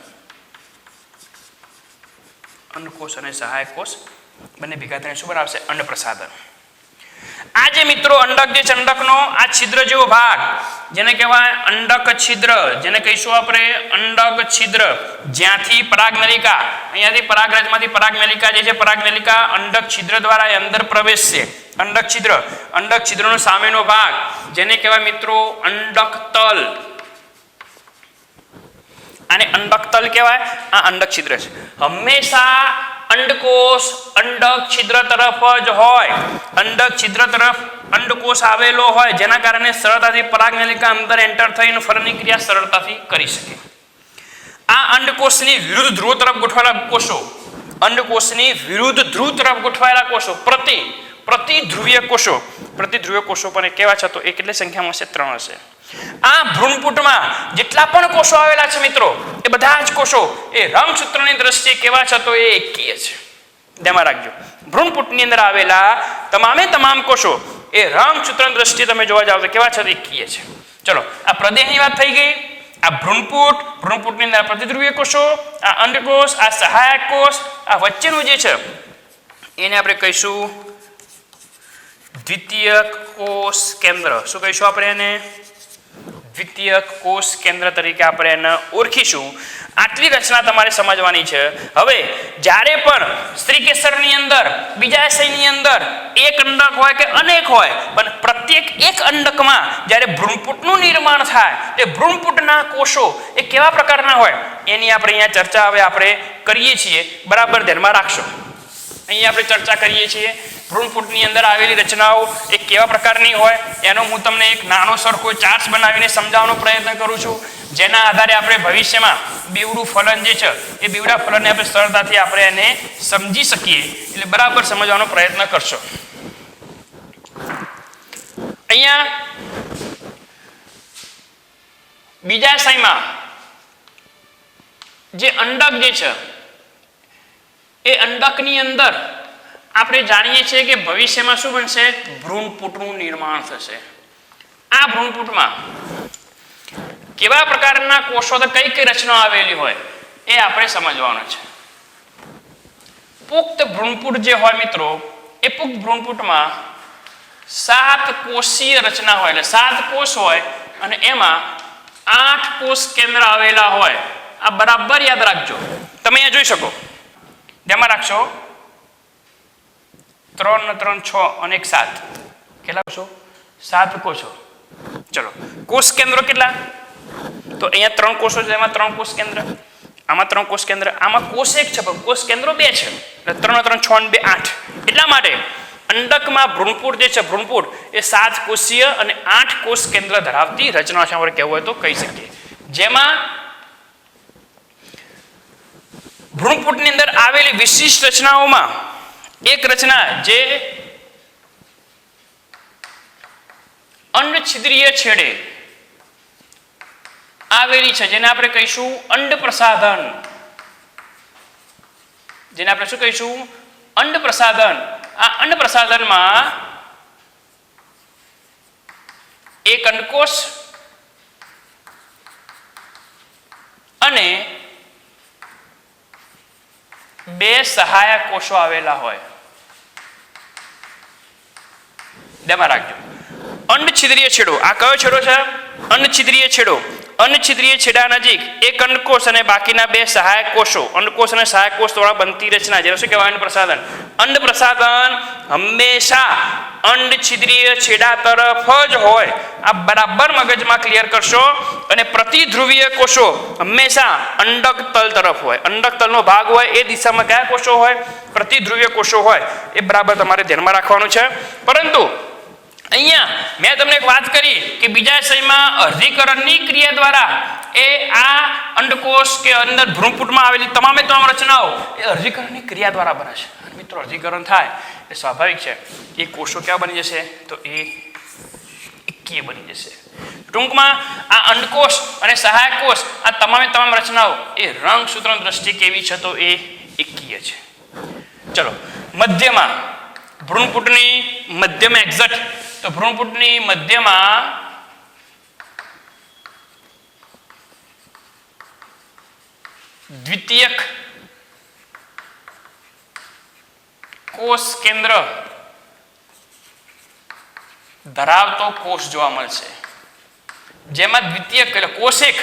અંડકોષ અને સહાયક કોષ બંને ભેગા થઈને શું બનાવશે અંડપ્રસાધન. આ જે મિત્રો અંડક જે છે, અંડકનો આ છિદ્ર જેવો ભાગ જેને કહેવાય અંડક છિદ્ર, જેને કહીશું આપણે અંડક છિદ્ર, જ્યાંથી પરાગનલિકા, અહીંયાથી પરાગરજમાંથી પરાગનલિકા જે છે, પરાગનલિકા અંડક છિદ્ર દ્વારા અંદર પ્રવેશશે. અંડક છિદ્ર, અંડક છિદ્રનો સામેનો ભાગ જેને કહેવાય મિત્રો અંડક તલ, આને અંડક તલ કહેવાય. આ અંડક છિદ્ર છે. હંમેશા અંડકોષ અંડક છિદ્ર તરફ જ હોય, અંડક છિદ્ર તરફ અંડકોષ આવેલો હોય, જેના કારણે સરળતાથી પરાગનલિકા અંદર એન્ટર થઈને ફળની ક્રિયા સરળતાથી કરી શકે. આ અંડકોષની વિરુદ્ધ ધ્રુવ તરફ ગોઠવાયેલા કોષો, અંડકોષની વિરુદ્ધ ધ્રુવ તરફ ગોઠવાયેલા કોષો, પ્રતિધ્રુવીય કોષો, પ્રતિધ્રુવીય કોષો પણ કેવા છે તો એ કેટલી સંખ્યામાં હશે? 3 હશે. આ ભ્રૂણપુટમાં જેટલા પણ કોષો આવેલા છે મિત્રો, એ બધા જ કોષો એ રંગસૂત્રની દ્રષ્ટિએ કેવા છે તો એ એકીય છે. ધ્યાનમાં રાખજો, ભ્રૂણપુટની અંદર આવેલા તમામે તમામ કોષો એ રંગસૂત્રની દ્રષ્ટિએ તમે જોવા જાવ તો કેવા છે તો એકીય છે. ચલો, આ પ્રદેહની વાત થઈ ગઈ. આ ભ્રૂણપુટ, ભ્રૂણપુટની અંદર પ્રતિધ્રુવીય કોષો, આ અંડકોષ, આ સહાયક કોષ, આ વચ્ચેનું જે છે એને આપણે કહીશું દ્વિતીયક કોષ કેન્દ્ર. શું કહીશું આપણે એને? દ્વિતીયક કોષ કેન્દ્ર તરીકે આપણે એને ઓળખીશું. આટલી રચના તમારે સમજવાની છે. હવે જ્યારે પણ સ્ત્રીકેસરની અંદર, બીજાશયની અંદર એક અંડક હોય કે અનેક હોય, પણ પ્રત્યેક એક અંડકમાં જ્યારે ભ્રૂણપુટનું નિર્માણ થાય, તે ભ્રૂણપુટના કોષો એ કેવા પ્રકારના હોય એની આપણે અહીંયા ચર્ચા હવે આપણે કરીએ છીએ. બરાબર ધ્યાનમાં રાખશો. અહીંયા આપણે ચર્ચા કરીએ છીએ ભ્રૂણપુટની અંદર આવેલી રચનાઓ એ કેવા પ્રકારની હોય એનો હું તમને એક નાનો સરખો ચાર્ટ બનાવીને સમજાવવાનો પ્રયત્ન કરું છું, જેના આધારે આપણે ભવિષ્યમાં બેવડું ફલન જે છે એ બેવડા ફલનને આપણે સરળતાથી આપણે એને સમજી શકીએ. એટલે બરાબર સમજવાનો પ્રયત્ન કરશો. અહીંયા બીજાશયમાં જે અંડક જે છે એ અંડકની અંદર આપણે જાણીએ છીએ કે ભવિષ્યમાં શું બનશે? ભ્રૂણપુટનું નિર્માણ થશે. આ ભ્રૂણપુટમાં કેવા પ્રકારના કોષો, તો કઈ કઈ રચના આવેલી હોય એ આપણે સમજવાનું છે. પુખ્ત ભ્રૂણપુટ જે હોય મિત્રો, એ પુખ્ત ભ્રૂણપુટમાં 7 કોષીય રચના હોય, એટલે 7 કોષ હોય અને એમાં 8 કોષ કેન્દ્ર આવેલા હોય. આ બરાબર યાદ રાખજો. તમે અહીંયા જોઈ શકો, ધ્યાનમાં રાખશો, 3 ને 3 6 અને 1 7. કેટલા કોષો? 7 કોષો. ચલો, કોષ કેન્દ્રો કેટલા? તો અહીંયા 3 કોષો છે, એમાં 3 કોષ કેન્દ્ર, આમાં 3 કોષ કેન્દ્ર, આમાં કોષ એક છે પણ કોષ કેન્દ્રો 2 છે. એટલે 3 ને 3 6 ને 2 8. એટલા માટે અંડકમાં ભ્રૂણપુટ જે છે, ભ્રૂણપુટ એ 7 કોષીય અને 8 કોષ કેન્દ્ર ધરાવતી રચના છે, આપણે કહેવું હોય તો કહી શકીએ. જેમાં ભ્રૂણપુટની અંદર આવેલી વિશિષ્ટ રચનાઓમાં એક રચના જે અંડછિદ્રીય છેડે આવેલી છે, જેને આપણે કહીશું અંડ પ્રસાધન. જેને આપણે શું કહીશું? અંડ પ્રસાધન. આ અંડ પ્રસાધનમાં એક અંડકોષ અને 2 સહાયક કોષો આવેલા હોય. ધ્યાનમાં રાખજો, અંડછિદ્રીય છેડો. આ કયો છેડો છે? અંડછિદ્રીય છેડો. અંડછિદ્રીય છેડા નજીક એક અંડકોષ અને બાકીના 2 સહાયક કોષો, અંડકોષ અને સહાયક કોષ દ્વારા બનતી રચના, જેને શું કહેવાય? અંડ પ્રસાધન. અંડ પ્રસાધન હંમેશા અંડછિદ્રીય છેડા તરફ જ હોય. આ બરાબર મગજમાં ક્લિયર કરશો. અને પ્રતિધ્રુવીય કોષો હંમેશા અંડક તલ તરફ હોય. અંડક તલનો ભાગ હોય એ દિશામાં કયા કોષો હોય? પ્રતિધ્રુવીય કોષો હોય. એ બરાબર તમારે ધ્યાનમાં રાખવાનું છે. પરંતુ અહીંયા મેં તમને એક વાત કરી કે બીજાશયમાં અર્ધીકરણની ક્રિયા દ્વારા એ આ અંડકોષ કે અંદર ભ્રૂણપુટમાં આવેલી તમામે તમામ રચનાઓ એ અર્ધીકરણની ક્રિયા દ્વારા બને છે. મિત્રો, અર્ધીકરણ થાય એ સ્વાભાવિક છે. એ કોષો કેવા બની જશે? તો એ એકીય બની જશે. ટૂંકમાં આ અંડકોષ અને સહાયક કોષ, આ તમામે તમામ રચનાઓ એ રંગસૂત્રની દ્રષ્ટિએ કેવી છે? તો એ એકીય છે. ચલો, મધ્યમાં ભ્રૂણપુટની મધ્યમાં એક્ઝેક્ટ, તો ભ્રૂણપુટની મધ્યમાં દ્વિતીયક કોષ કેન્દ્ર ધરાવતો કોષ જોવા મળશે, જેમાં દ્વિતીયક એટલે કોષ એક,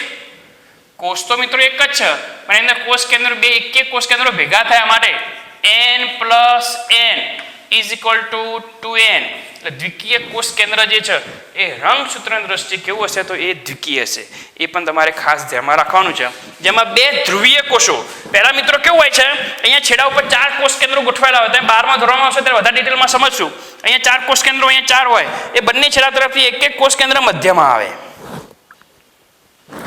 કોષ તો મિત્રો એક જ છે પણ એની અંદર કોષ કેન્દ્ર બે એક કોષ કેન્દ્રો ભેગા થયા માટે n + n = 2n એટલે દ્વિકીય કોષ કેન્દ્ર જે છે એ રંગસૂત્રની દ્રષ્ટિએ કેવું હશે તો એ દ્વિકીય હશે. એ પણ તમારે ખાસ ધ્યાનમાં રાખવાનું છે. જેમાં બે ધ્રુવીય કોષો પહેલા મિત્રો કેવું હોય છે અહીંયા છેડા ઉપર 4 કોષ કેન્દ્રો ગોઠવાયેલા હોય. તમે 12મા ધોરણમાં આવશો ત્યારે વધારે ડિટેલમાં સમજશું. અહીંયા 4 કોષ કેન્દ્રો અહીંયા 4 હોય એ બંને છેડા તરફથી એક કોષ કેન્દ્ર મધ્યમાં આવે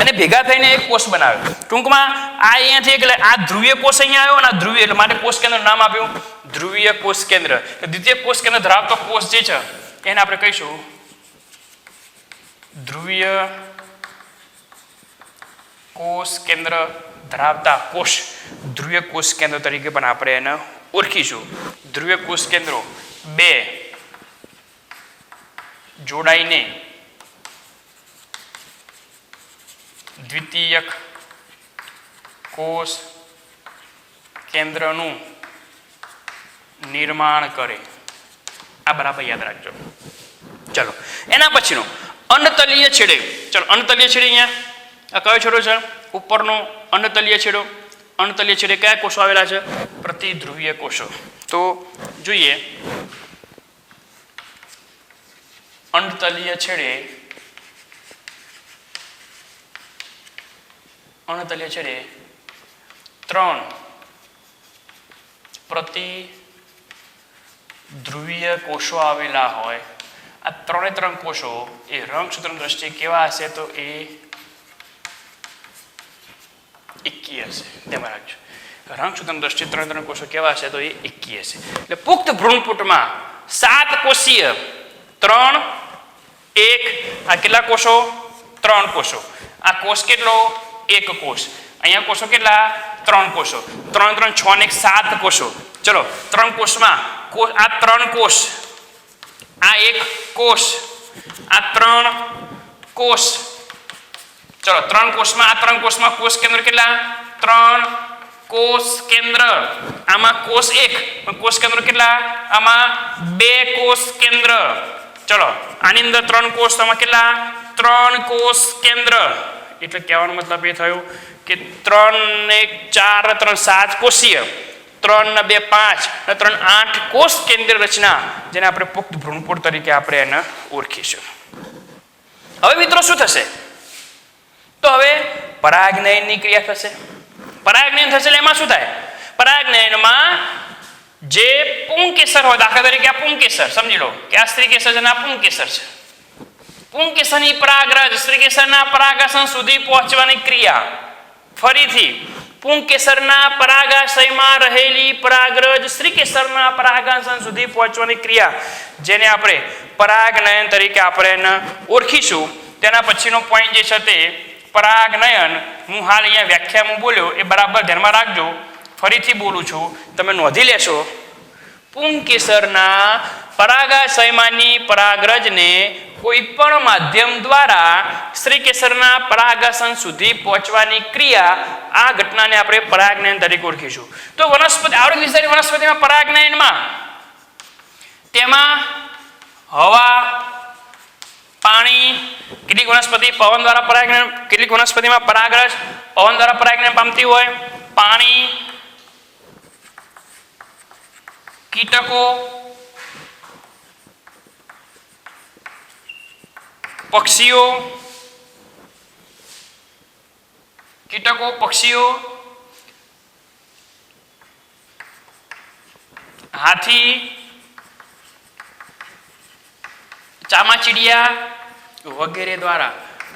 અને ભેગા થઈને એક કોષ બનાવે. ટૂંકમાં આ અહીંયાથી એટલે આ ધ્રુવીય કોષ અહીંયા આવ્યો અને આ ધ્રુવીય એટલે માટે કોષ કેન્દ્રનું નામ આપ્યું ધ્રુવીય કોષ કેન્દ્ર. દ્વિતીય કોષ કેન્દ્ર ધરાવતો કોષ જે છે એને આપણે કહીશું ધ્રુવીય કોષ કેન્દ્ર ધરાવતા કોષ, ધ્રુવીય કોષ કેન્દ્ર તરીકે પણ આપણે એને ઓળખીશું. ધ્રુવીય કોષ કેન્દ્રો બે જોડાઈને દ્વિતીયક કોષ કેન્દ્રનું નિર્માણ કરે. આ બરાબર યાદ રાખજો. ચલો એના પછીનો અંડતલીય છેડે. ચલો અંડતલીય છેડે અહીંયા આ કયો છેડો છે ઉપરનો અંડતલીય છેડો. અંડતલીય છેડે કયા કોષો આવેલા છે પ્રતિધ્રુવીય કોષો. તો જોઈએ અંડતલીય છેડે ત્રણ પ્રતિધ્રુવીય કોષો આવેલા હોય. આ ત્રણે ત્રણ કોષો એ રંગસૂત્રની દ્રષ્ટિએ કેવા હશે તો એ એકી હશે. ધ્યાન રાખજો રંગસૂત્રની દ્રષ્ટિએ ત્રણ કોષો કેવા હશે તો એ એકી હશે. એટલે પુખ્ત ભ્રૂણપુટમાં 7 કોષીય 3 1 આ કેટલા કોષો 3 કોષો. આ કોષ કેટલો એક કોષ. અહીંયા કોષો કેટલા 3 કોષો. 3 3 6 ને 7 કોષો. ચલો 3 કોષમાં આ 3 કોષ આ એક કોષ આ 3 કોષ. ચલો 3 કોષમાં આ 3 કોષમાં કોષ કેન્દ્ર કેટલા 3 કોષ કેન્દ્ર. આમાં કોષ એક કોષ કેન્દ્ર કેટલા આમાં 2 કોષ કેન્દ્ર. ચલો આની અંદર 3 કોષ આમાં કેટલા 3 કોષ કેન્દ્ર. એટલે કહેવાનો મતલબ એ થયો કે 3 ને 4 3 7 કોષીય 3 ને 2 5 અને 3 8 કોષ કેન્દ્ર રચના જેને આપણે પુખ્ત ભ્રૂણપુટ તરીકે આપણે એને ઓળખીશું. હવે મિત્રો શું થશે તો હવે પરાગનયનની ક્રિયા થશે. પરાગનયન થશે એટલે એમાં શું થાય પરાગનયનમાં જે પુંકેસર હોય દાખલા તરીકે આ પુંકેસર સમજી લો કે આ સ્ત્રીકેસર છે અને આ પુંકેસર છે. પુંકેસરની પરાગરજ સ્ત્રીકેસરના પરાગાસન સુધી પહોંચવાની ક્રિયા. ફરીથી પુંકેસરના પરાગાશયમાં રહેલી પરાગરજ સ્ત્રીકેસરના પરાગાસન સુધી પહોંચવાની ક્રિયા જેને આપણે પરાગનયન તરીકે આપણે એને ઓળખીશું. તેના પછીનો પોઈન્ટ જે છે તે પરાગનયન. હું હાલ અહીંયા વ્યાખ્યામાં બોલ્યો એ બરાબર ધ્યાનમાં રાખજો. ફરીથી બોલું છું તમે નોંધી લેશો. પુંકેસરના પરાગાશયમાંની પરાગરજને કોઈ પણ માધ્યમ દ્વારા સ્ત્રીકેસરના પરાગાસન સુધી પહોંચવાની ક્રિયા આ ઘટનાને આપણે પરાગનયન તરીકે ઓળખીશું. તો વનસ્પતિ આવૃત વિસ્તારની વનસ્પતિમાં પરાગનયનમાં તેમાં હવા પાણી કેટલીક વનસ્પતિ પવન દ્વારા પરાગનયન કેટલીક વનસ્પતિમાં પરાગરજ પવન દ્વારા પરાગનયન પામતી હોય. પાણી કીટકો પક્ષીઓ હાથી ચામાચીડિયા વગેરે દ્વારા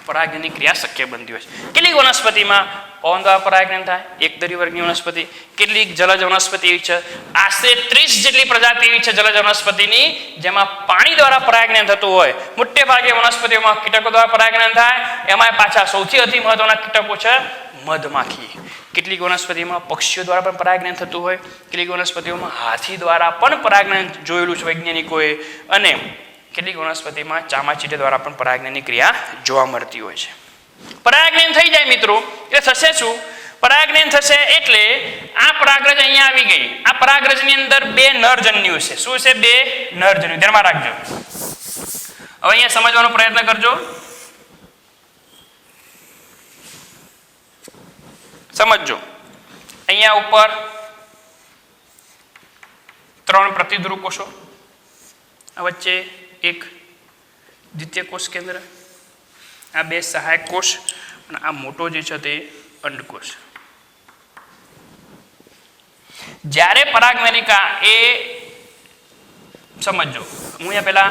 પરાગનયનની ક્રિયા શક્ય બનતી હોય છે. કેટલીક વનસ્પતિમાં પવન દ્વારા પરાગનયન થાય એકદરી વર્ગની વનસ્પતિ. કેટલીક જલજ વનસ્પતિ એવી છે આશરે 30 જેટલી પ્રજાતિ એવી છે જલજ વનસ્પતિની જેમાં પાણી દ્વારા પરાગનયન થતું હોય. મોટે ભાગે વનસ્પતિઓમાં કીટકો દ્વારા પરાગનયન થાય. એમાં પાછા સૌથી અતિ મહત્વના કીટકો છે મધમાખી. કેટલીક વનસ્પતિમાં પક્ષીઓ દ્વારા પણ પરાગનયન થતું હોય. કેટલીક વનસ્પતિઓમાં હાથી દ્વારા પણ પરાગનયન જોયેલું છે વૈજ્ઞાનિકોએ. અને કેટલીક વનસ્પતિમાં ચામાચીડિયા દ્વારા પણ પરાગનયનની ક્રિયા જોવા મળતી હોય છે. પરાગનયન થઈ જાય મિત્રો એટલે થશે શું પરાગનયન થશે એટલે આ પરાગરજ અહીંયા આવી ગઈ. આ પરાગરજની અંદર 2 નરજન્યુ છે. શું છે 2 નરજન્યુ. ધ્યાનમાં રાખજો હવે અહીંયા સમજવાનો પ્રયત્ન કરજો. સમજો અહીંયા ઉપર 3 પ્રતિધ્રુવ કોષો, વચ્ચે એક દ્વિતીય કોષ કેન્દ્ર, આ 2 સહાયક કોષ અને આ મોટો જે છે તે અંડકોષ. જ્યારે પરાગનલિકા એ સમજો, હું અહીંયા પહેલા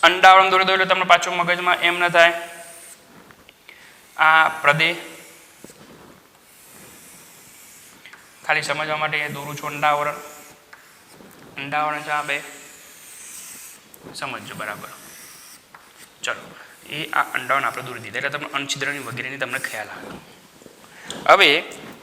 અંડાવરણ દોરી દઉં એટલે તમને પાછું મગજમાં એમ ન થાય. આ પ્રદેહ ખાલી સમજવા માટે અહીંયા દોરું છું. અંડાવરણ છે આ 2, સમજો બરાબર. ચલો એ આ અંડાવરણ આપણે દોરી દીધા એટલે તમને અણછિદ્રની વગેરેની તમને ખ્યાલ આવે. હવે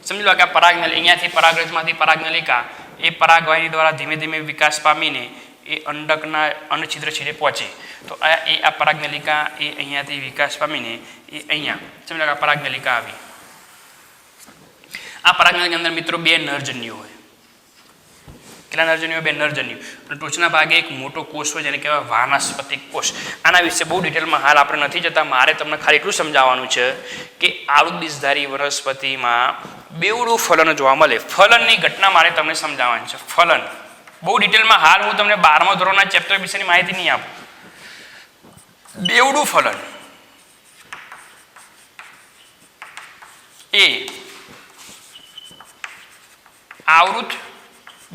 સમજી લો કે આ પરાગનલિકા, અહીંયાથી પરાગરજમાંથી પરાગનલિકા એ પરાગવાહિની દ્વારા ધીમે ધીમે વિકાસ પામીને એ અંડકના અન્નછિદ્ર છેડે પહોંચે. તો આ પરાગનલિકા એ અહીંયાથી વિકાસ પામીને એ અહીંયા સમજી લો કે આ પરાગનલિકા આવી. આ પરાગનલિકા અંદર મિત્રો 2 નરજન્યુઓ હોય. કેટલા નરજન્યુઓ? 2 નરજન્યુ. અને ટોચના ભાગે એક મોટો કોષ હોય જેને કહેવાય વાનસ્પતિક કોષ. આના વિશે બહુ ડિટેલમાં હાલ આપણે નથી જતા. મારે તમને ખાલી એટલું સમજાવવાનું છે કે આવૃત બીજધારી વનસ્પતિમાં બેવડું ફલન જોવા મળે. ફલનની ઘટના મારે તમને સમજાવવાની છે. ફલન બહુ ડિટેલમાં હાલ હું તમને 12મા ધોરણના ચેપ્ટર વિશેની માહિતી નહીં આપું. બેવડું ફલન એ આવૃત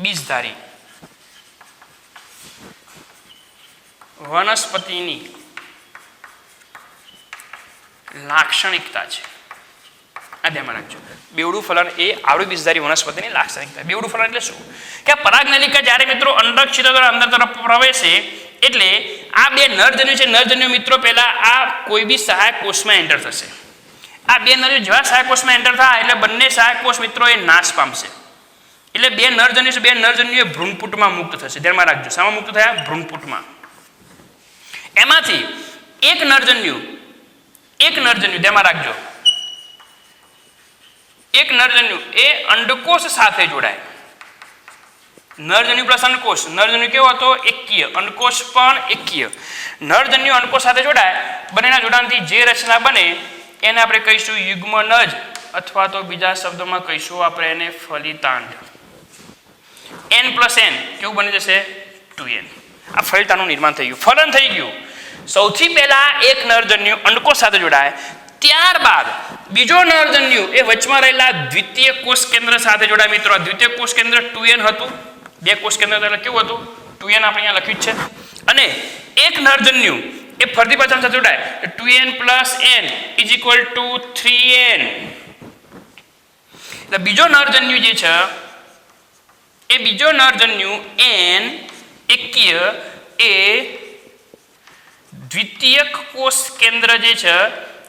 બીજધારી વનસ્પતિની લાક્ષણિકતા છે. આ ધ્યાનમાં રાખજો. બેવડું ફલન એ આવૃત બીજધારી વનસ્પતિની લાક્ષણિકતા. બેવડું ફલન એટલે શું? કે આ પરાગનલિકા જ્યારે મિત્રો અંડક છિદ્ર દ્વારા અંદર તરફ પ્રવેશે એટલે આ 2 નરજન્યુ છે. નરજન્યુ મિત્રો પહેલા આ કોઈ બી સહાયક કોષમાં એન્ટર થશે. આ 2 નરજન્યુ જેવા સહાયક કોષમાં એન્ટર થાય એટલે બંને સહાયક કોષ મિત્રો એ નાશ પામશે. એટલે 2 નરજન્યુ છે. 2 નરજન્યુ એ ભ્રૂણપુટમાં મુક્ત થશે. ધ્યાનમાં રાખજો. શામાં મુક્ત થયા? ભ્રૂણપુટમાં. એમાંથી એક નરજન્યુ ધ્યાનમાં રાખજો, એક નરજન્યુ એ અંડકોષ સાથે જોડાય. નરજન્યુ પ્લસ અંડકોષ. નરજન્યુ કેવો હતો? એકકીય. અંડકોષ પણ એકકીય. નરજન્યુ અંડકોષ સાથે જોડાય. બંનેના જોડાણથી જે રચના બને એને આપણે કહીશું યુગ્મનજ, અથવા તો બીજા શબ્દોમાં કહીશું આપણે એને ફલિતાંડ. n + n કેવું બની જશે? 2n. આ ફલિતાંડનું નિર્માણ થઈ ગયું, ફલન થઈ ગયું. સૌથી પહેલા એક નરજન્યુ અંડકોષ સાથે જોડાય, ત્યારબાદ બીજો નરજન્યુ એ વચમાં રહેલા દ્વિતીય કોષ કેન્દ્ર સાથે જોડાય. મિત્રો આ દ્વિતીય કોષ કેન્દ્ર 2n હતું. 2 કોષ કેન્દ્ર એટલે કેવું હતું? 2n આપણે અહીંયા લખ્યું છે. અને એક નરજન્યુ એ ફરીથી પાછા સાથે જોડાય, 2n + n = 3n. એટલે બીજો નરજન્યુ જે છે એ બીજો નરજન્યુ n એકકીય એ દ્વિતીયક કોષ કેન્દ્ર જે છે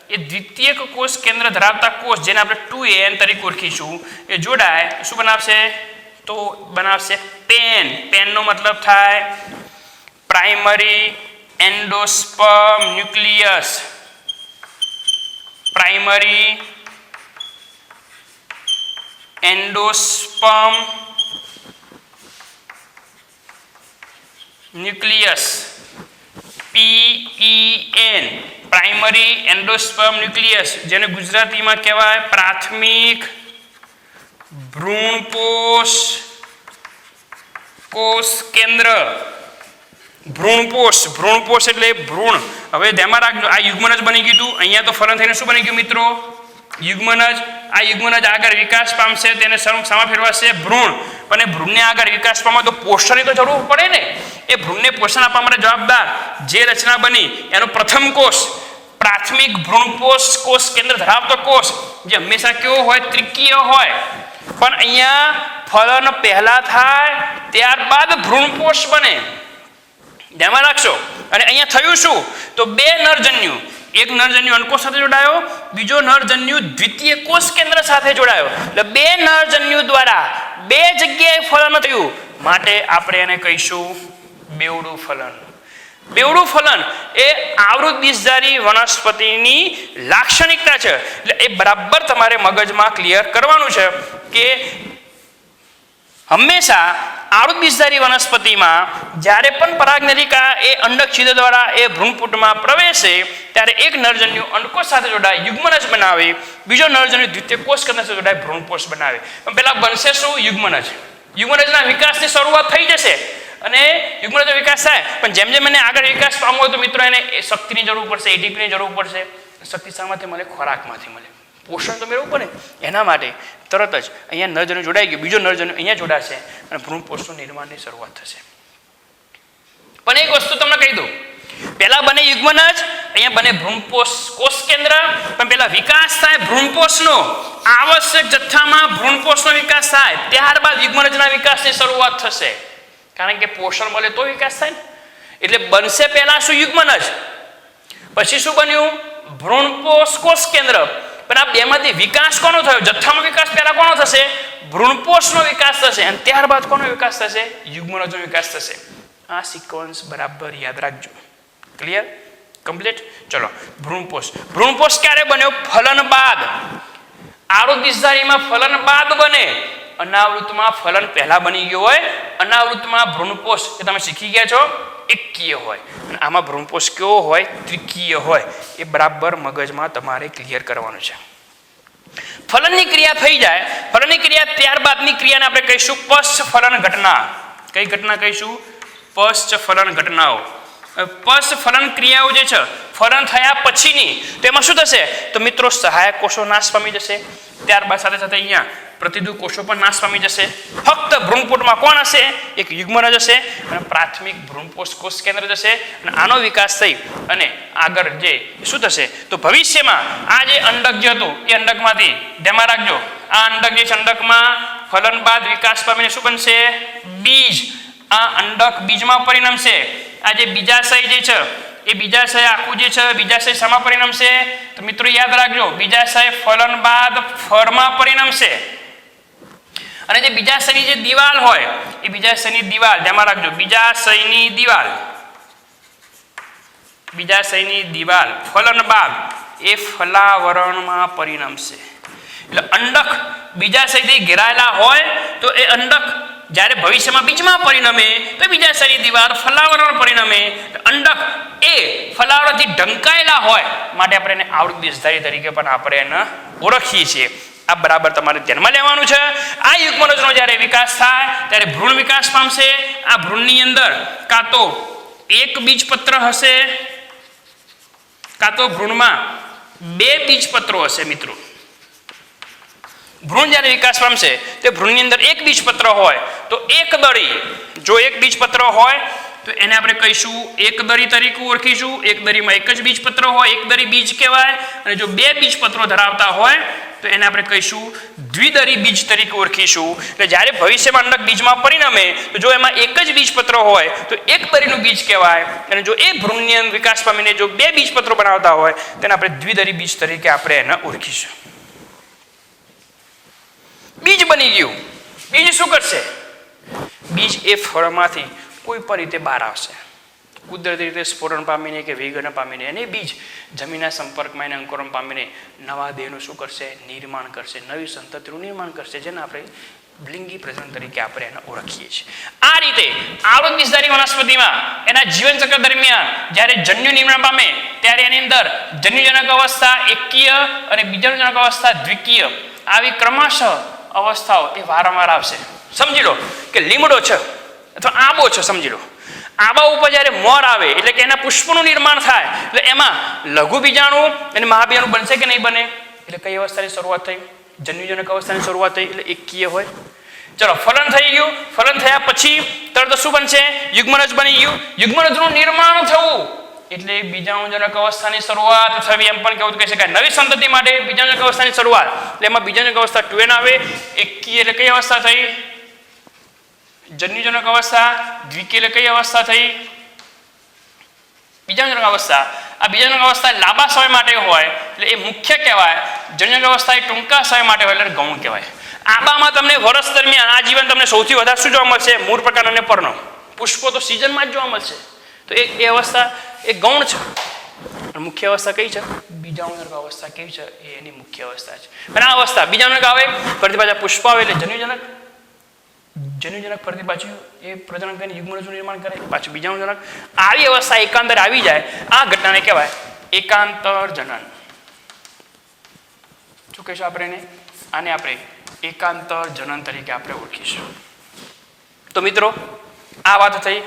એ દ્વિતીયક કોષ કેન્દ્ર ધરાવતા કોષ જેને આપણે 2n તરીકે ઓળખીશું એ જોડાય. શું બનાવશે? તો બનાવશે પેન. પેનનો મતલબ થાય primary endosperm nucleus. Primary endosperm nucleus. PEN primary endosperm nucleus, જેને ગુજરાતીમાં કહેવાય પ્રાથમિક ભ્રૂણપોષ કોષ કેન્દ્ર. ભ્રૂણપોષ એટલે ભ્રૂણ. હવે ધ્યાનમાં રાખજો, આ યુગ્મનજ બની ગયું હતું. અહીંયા તો ફલન થઈને શું બની ગયું મિત્રો? યુગ્મનજ. આ યુગ્મનજ આગળ વિકાસ પામશે, તેને શામાં ફેરવાશે? ભ્રૂણ. અને ભ્રૂણને આગળ વિકાસ પામવા તો પોષણની તો જરૂર પડે ને. એ ભ્રૂણને પોષણ આપવા માટે જવાબદાર જે રચના બની એનો પ્રથમ કોષ પ્રાથમિક ભ્રૂણપોષ કોષ કેન્દ્ર ધરાવતો કોષ, જે હંમેશા કેવો હોય? ત્રિકીય હોય. પણ અહીંયા ફલન પહેલા થાય ત્યારબાદ ભ્રૂણપોષ બને. ધ્યાનમાં રાખશો. અને અહીંયા થયું શું? તો 2 નરજન્યુ, એક નરજન્યુ અંડકોષ સાથે જોડાયો, બીજો નરજન્યુ દ્વિતીય કોષ કેન્દ્ર સાથે જોડાયો. એટલે 2 નરજન્યુ દ્વારા 2 જગ્યાએ ફલન થયું, માટે આપણે એને કહીશું બેવડું ફલન. બેવડું ફલન એ આવૃત બીજધારી વનસ્પતિની લાક્ષણિકતા છે. એટલે એ બરાબર તમારે મગજમાં ક્લિયર કરવાનું છે કે હંમેશા આવૃત બીજધારી વનસ્પતિમાં જ્યારે પણ પરાગનલિકા એ અંડક છિદ્ર દ્વારા એ ભ્રૂણપુટમાં પ્રવેશે ત્યારે એક નરજન્યુ અંડકોષ સાથે જોડાય યુગ્મનજ બનાવે, બીજો નરજન્યુ દ્વિતીય કોષ કેન્દ્ર સાથે જોડાય ભ્રૂણપોષ બનાવે. પણ પહેલા બનશે શું? યુગ્મનજ. યુગ્મનજના વિકાસની શરૂઆત થઈ જશે અને યુગ્મનજનો વિકાસ થાય, પણ જેમ જેમ એને આગળ વિકાસ પામવો હોય તો મિત્રો એને શક્તિની જરૂર પડશે, એટીપીની જરૂર પડશે. શક્તિ શામાંથી મળે? ખોરાકમાંથી મળે. પોષણ તો મેળવવું પડે. એના માટે તરત જ અહીંયા નરજન્યુ જોડાઈ ગયું, બીજો નરજન્યુ અહીંયા જોડાશે અને ભ્રૂણપોષનું નિર્માણની શરૂઆત થશે. પણ એક વસ્તુ તમને કહી દઉં, પહેલા બને યુગ્મનજ, અહીંયા બને ભ્રૂણપોષ કોષ કેન્દ્ર, પણ પહેલા વિકાસ થાય ભ્રૂણપોષનો, આવશ્યક જથ્થામાં ભ્રૂણપોષનો વિકાસ થાય, ત્યારબાદ યુગ્મનજના વિકાસની શરૂઆત થશે. કારણ કે પોષણ મળે તો વિકાસ થાય ને. એટલે બનશે પહેલા શું? યુગ્મનજ. પછી શું બન્યું? ભ્રૂણપોષ કોષ કેન્દ્ર. પણ આ બેમાંથી વિકાસ કોનો થયો? જથ્થાનો વિકાસ પહેલા કોનો થશે? ભ્રૂણપોષનો વિકાસ થશે અને ત્યારબાદ કોનો વિકાસ થશે? યુગ્મનજનો વિકાસ થશે. આ સિક્વન્સ બરાબર યાદ રાખજો. ક્લિયર? કમ્પ્લીટ? ચલો, ભ્રૂણપોષ. ભ્રૂણપોષ ક્યારે બન્યો? ફલન બાદ. આવૃત બીજધારીમાં ફલન બાદ બને, અનાવૃતમાં ફલન પહેલા બની ગયો હોય. અનાવૃતમાં ભ્રૂણપોષ એ તમે શીખી ગયા છો, એકકીય હોય અને આમાં ભ્રૂણપોષ કેવો હોય? ત્રિકીય હોય. એ બરાબર મગજમાં તમારે ક્લિયર કરવાનું છે. ફલનની ક્રિયા થઈ જાય, ફલનની ક્રિયા ત્યારબાદની ક્રિયાને આપણે કહીશું પશ્ચ ફલન ઘટના. કઈ ઘટના કહીશું? પશ્ચ ફલન ઘટનાઓ. પશ્ચ ફલન ક્રિયાઓ જે છે ફલન થયા પછીની, તેમાં શું થશે? તો મિત્રો સહાયક કોષો નાશ પામી જશે, ત્યારબાદ સાથે સાથે અહીંયા પ્રતિદૂર કોષો પણ નાશ પામી જશે. ફક્ત ભ્રૂણપુટમાં કોણ હશે? એક યુગ્મનજ હશે અને પ્રાથમિક ભ્રૂણપોષ કોષ કેન્દ્ર જશે અને આનો વિકાસ થઈ અને આગળ જે શું થશે? તો ભવિષ્યમાં આ જે અંડક જે હતું એ અંડકમાંથી, ધ્યાનમાં રાખજો, આ અંડક જે છે અંડકમાં ફલન બાદ વિકાસ પામીને શું બનશે? બીજ. આ અંડક બીજમાં પરિણમશે. આ જે બીજાશય જે છે એ બીજાશય આખું જે છે બીજાશય શામાં પરિણમશે? તો મિત્રો યાદ રાખજો, બીજાશય ફલન બાદ ફળમાં પરિણમશે અને જે બીજાશયની જે દિવાલ હોય એ બીજાશયની દિવાલ, ધ્યાનમાં રાખજો, બીજાશયની દિવાલ, બીજાશયની દિવાલ ફલન બાદ એ ફલાવરણમાં પરિણમશે. એટલે અંડક બીજાશયથી ઘેરાયેલા હોય તો એ અંડક જ્યારે ભવિષ્યમાં બીજમાં પરિણમે તો બીજાશયની દિવાલ ફલાવરણ પરિણમે. અંડક એ ફલાવરણથી ઢંકાયેલા હોય માટે આપણે એને આવૃત બીજધારી તરીકે પણ આપણે એને ઓળખીએ છીએ. આ બરાબર તમારે ધ્યાનમાં લેવાનું છે. આ યુગ્મનજનો જ્યારે વિકાસ થાય ત્યારે ભ્રૂણ વિકાસ પામશે. આ ભ્રૂણની અંદર કાં તો એક બીજપત્ર હશે કાં તો ભ્રૂણમાં બે બીજપત્રો હશે. મિત્રો ભ્રૂણ જ્યારે વિકાસ પામશે તે ભ્રૂણની અંદર એક બીજપત્ર હોય તો એક દળી, જો એક બીજપત્ર હોય તો એને આપણે કહીશું એકદળી તરીકે ઓળખીશું. એક દળીમાં એક જ બીજપત્ર હોય, એક દળી બીજ કહેવાય. અને જો બે બીજપત્રો ધરાવતા હોય તો એને આપણે કહીશું દ્વિદળી બીજ તરીકે ઓળખીશું. એટલે જ્યારે ભવિષ્યમાં અંડક બીજમાં પરિણમે તો જો એમાં એક જ બીજપત્ર હોય તો એક દળીનું બીજ કહેવાય અને જો એ ભ્રૂણની અંદર વિકાસ પામીને જો બે બીજપત્રો બનાવતા હોય તેને આપણે દ્વિદળી બીજ તરીકે આપણે એને ઓળખીશું. બીજ બની ગયું. બીજ શું કરશે? બીજ એ ફળમાંથી કોઈ પણ રીતે બહાર આવશે. કુદરતી રીતે સ્ફોરણ પામીને કે વિઘટન પામીને અને બીજ જમીનના સંપર્કમાં એને અંકુરણ પામીને નવા દેહનું શું કરશે? નિર્માણ કરશે, નવી સંતતિનું નિર્માણ કરશે, જેને આપણે લિંગી પ્રજનન તરીકે આપણે એને ઓળખીએ છીએ. આ રીતે આવૃત બીજધારી વનસ્પતિમાં એના જીવનચક્ર દરમિયાન જ્યારે જન્યુ નિર્માણ પામે ત્યારે એની અંદર જન્યુજનક અવસ્થા એકકીય અને બીજાણુજનક અવસ્થા દ્વિકીય આવી ક્રમશઃ અવસ્થાઓ એ વારંવાર આવશે. સમજી લો કે લીમડો છે અથવા આંબો છે. સમજી લો આંબા ઉપર જ્યારે મોર આવે એટલે કે એના પુષ્પનું નિર્માણ થાય એટલે એમાં લઘુ બીજાણુ અને મહાબીજાણુ બનશે કે નહીં બને? એટલે કઈ અવસ્થાની શરૂઆત થઈ? જન્યુજનક અવસ્થાની શરૂઆત થઈ એટલે એકકીય હોય. ચલો, ફલન થઈ ગયું. ફલન થયા પછી તરત શું બનશે? યુગ્મનજ બની ગયું. યુગ્મનજનું નિર્માણ થવું એટલે બીજાણુજનક અવસ્થાની શરૂઆત થવી એમ પણ કહી શકાય. નવી સંતતિ માટે બીજાણુજનક અવસ્થાની શરૂઆત એટલે એમાં બીજાણુજનક અવસ્થા 2n આવે. એકકીય એટલે કઈ અવસ્થા થઈ? જન્યુજનક અવસ્થા. દ્વિકીય એટલે કઈ અવસ્થા થઈ? બીજાણુજનક અવસ્થા. આ બીજાણુજનક અવસ્થા લાંબા સમય માટે હોય એટલે એ મુખ્ય કહેવાય. જન્યુજનક અવસ્થા એ ટૂંકા સમય માટે હોય એટલે ગૌણ કહેવાય. આંબામાં તમને વર્ષ દરમિયાન આ જીવન તમને સૌથી વધારે શું જોવા મળશે? મૂળ પ્રકાર અને પર્ણ. પુષ્પો તો સિઝનમાં જ જોવા મળશે. તો એ અવસ્થા એ ગૌણ છે. મુખ્ય અવસ્થા કઈ છે? બીજાણુજનક અવસ્થા કેવી છે? એ એની મુખ્ય અવસ્થા છે. અને આ અવસ્થા બીજાણુજનક આવે ફરીથી પાછા પુષ્પ આવે એટલે જન્યુજનક. જન્યુજનક ફરતી પાછું એ પ્રજનન કરીને યુગ્મરજનું નિર્માણ કરે, પાછું બીજાનું જનક. આવી અવસ્થા એકાંતરે આવી જાય, આ ઘટનાને કહેવાય એકાંતર જનન. શું કહીશું આપણે એને? આને આપણે એકાંતર જનન તરીકે આપણે ઓળખીશું. તો મિત્રો આ વાત થઈ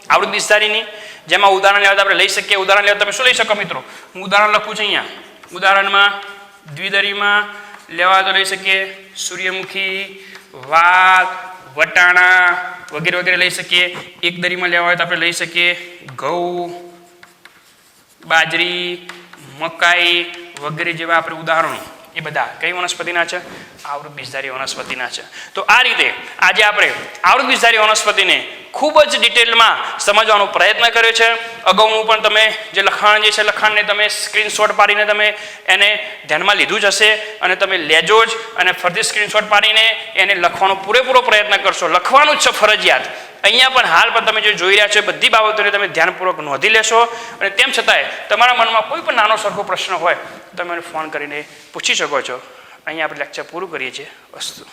આવૃત્તિ વિસ્તારીની, જેમાં ઉદાહરણ લેવા આપણે લઈ શકીએ. ઉદાહરણ લેવા તમે શું લઈ શકો મિત્રો? હું ઉદાહરણ લખું છું અહીંયા. ઉદાહરણમાં દ્વિદરીમાં લેવા તો લઈ શકીએ સૂર્યમુખી, વાલ, વટાણા વગેરે વગેરે લઈ શકીએ. એક દરીમાં લેવા હોય તો આપણે લઈ શકીએ ઘઉં, બાજરી, મકાઈ વગેરે જેવા આપણે ઉદાહરણો. એ બધા કઈ વનસ્પતિના છે? આવૃત બીજધારી વનસ્પતિના છે. તો આ રીતે આજે આપણે આવૃત બીજધારી વનસ્પતિને ખૂબ જ ડિટેલમાં સમજવાનો પ્રયત્ન કર્યો છે. અગાઉનું પણ તમે જે લખાણ જે છે લખાણને તમે સ્ક્રીનશોટ પાડીને તમે એને ધ્યાનમાં લીધું જ હશે અને તમે લેજો જ, અને ફરીથી સ્ક્રીનશોટ પાડીને એને લખવાનો પૂરેપૂરો પ્રયત્ન કરશો. લખવાનું જ છે ફરજિયાત. અહીંયા પણ હાલ પણ તમે જે જોઈ રહ્યા છો બધી બાબતોને તમે ધ્યાનપૂર્વક નોંધી લેશો, અને તેમ છતાંય તમારા મનમાં કોઈ પણ નાનો સરખો પ્રશ્ન હોય તમે મને ફોન કરીને પૂછી શકો છો. અહીંયા આપણે લેક્ચર પૂરું કરીએ છીએ. અસ્તુ.